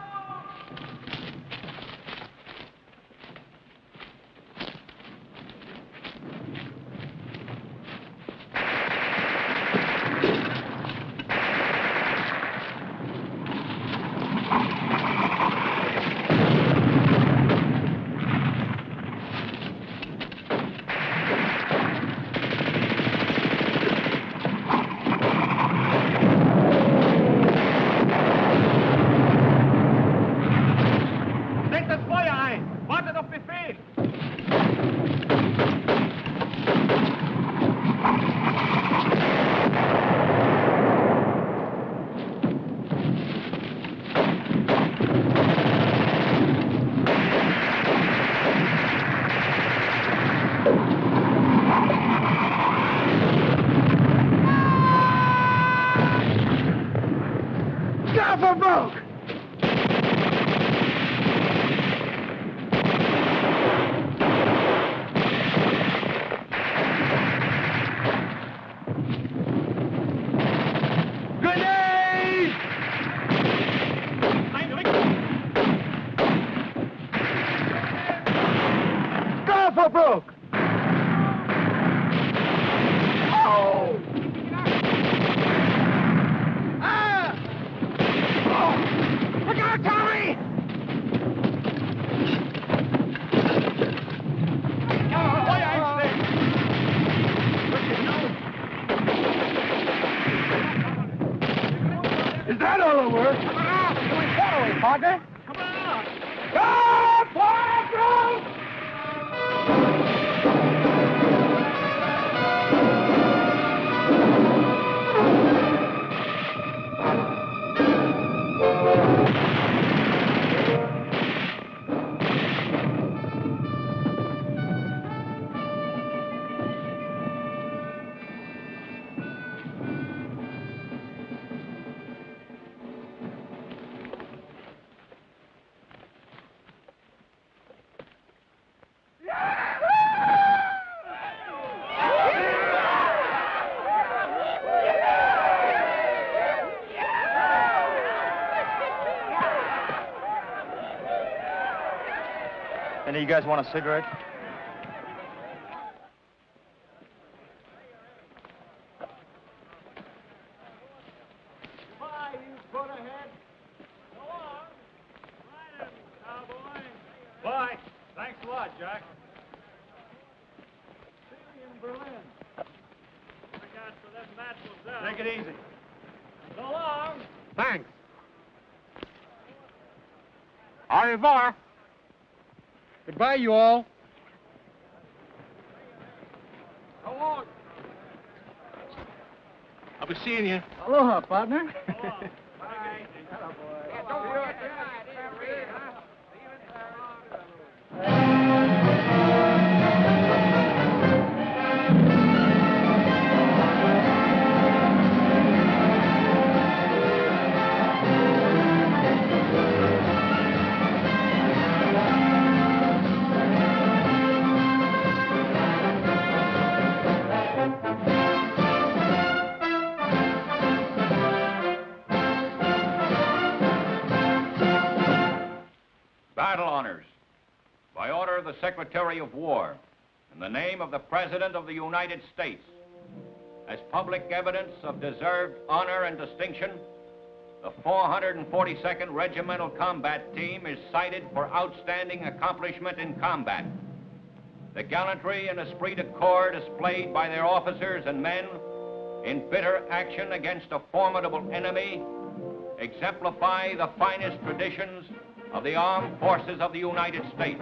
Any of you guys want a cigarette? Bye. Thanks a lot, Jack. See you in Berlin. Take it easy. So long. Thanks. Au revoir. Goodbye, you all. So long. I'll be seeing you. Aloha, partner. Battle honors. By order of the Secretary of War, in the name of the President of the United States, as public evidence of deserved honor and distinction, the 442nd Regimental Combat Team is cited for outstanding accomplishment in combat. The gallantry and esprit de corps displayed by their officers and men in bitter action against a formidable enemy exemplify the finest traditions of the armed forces of the United States.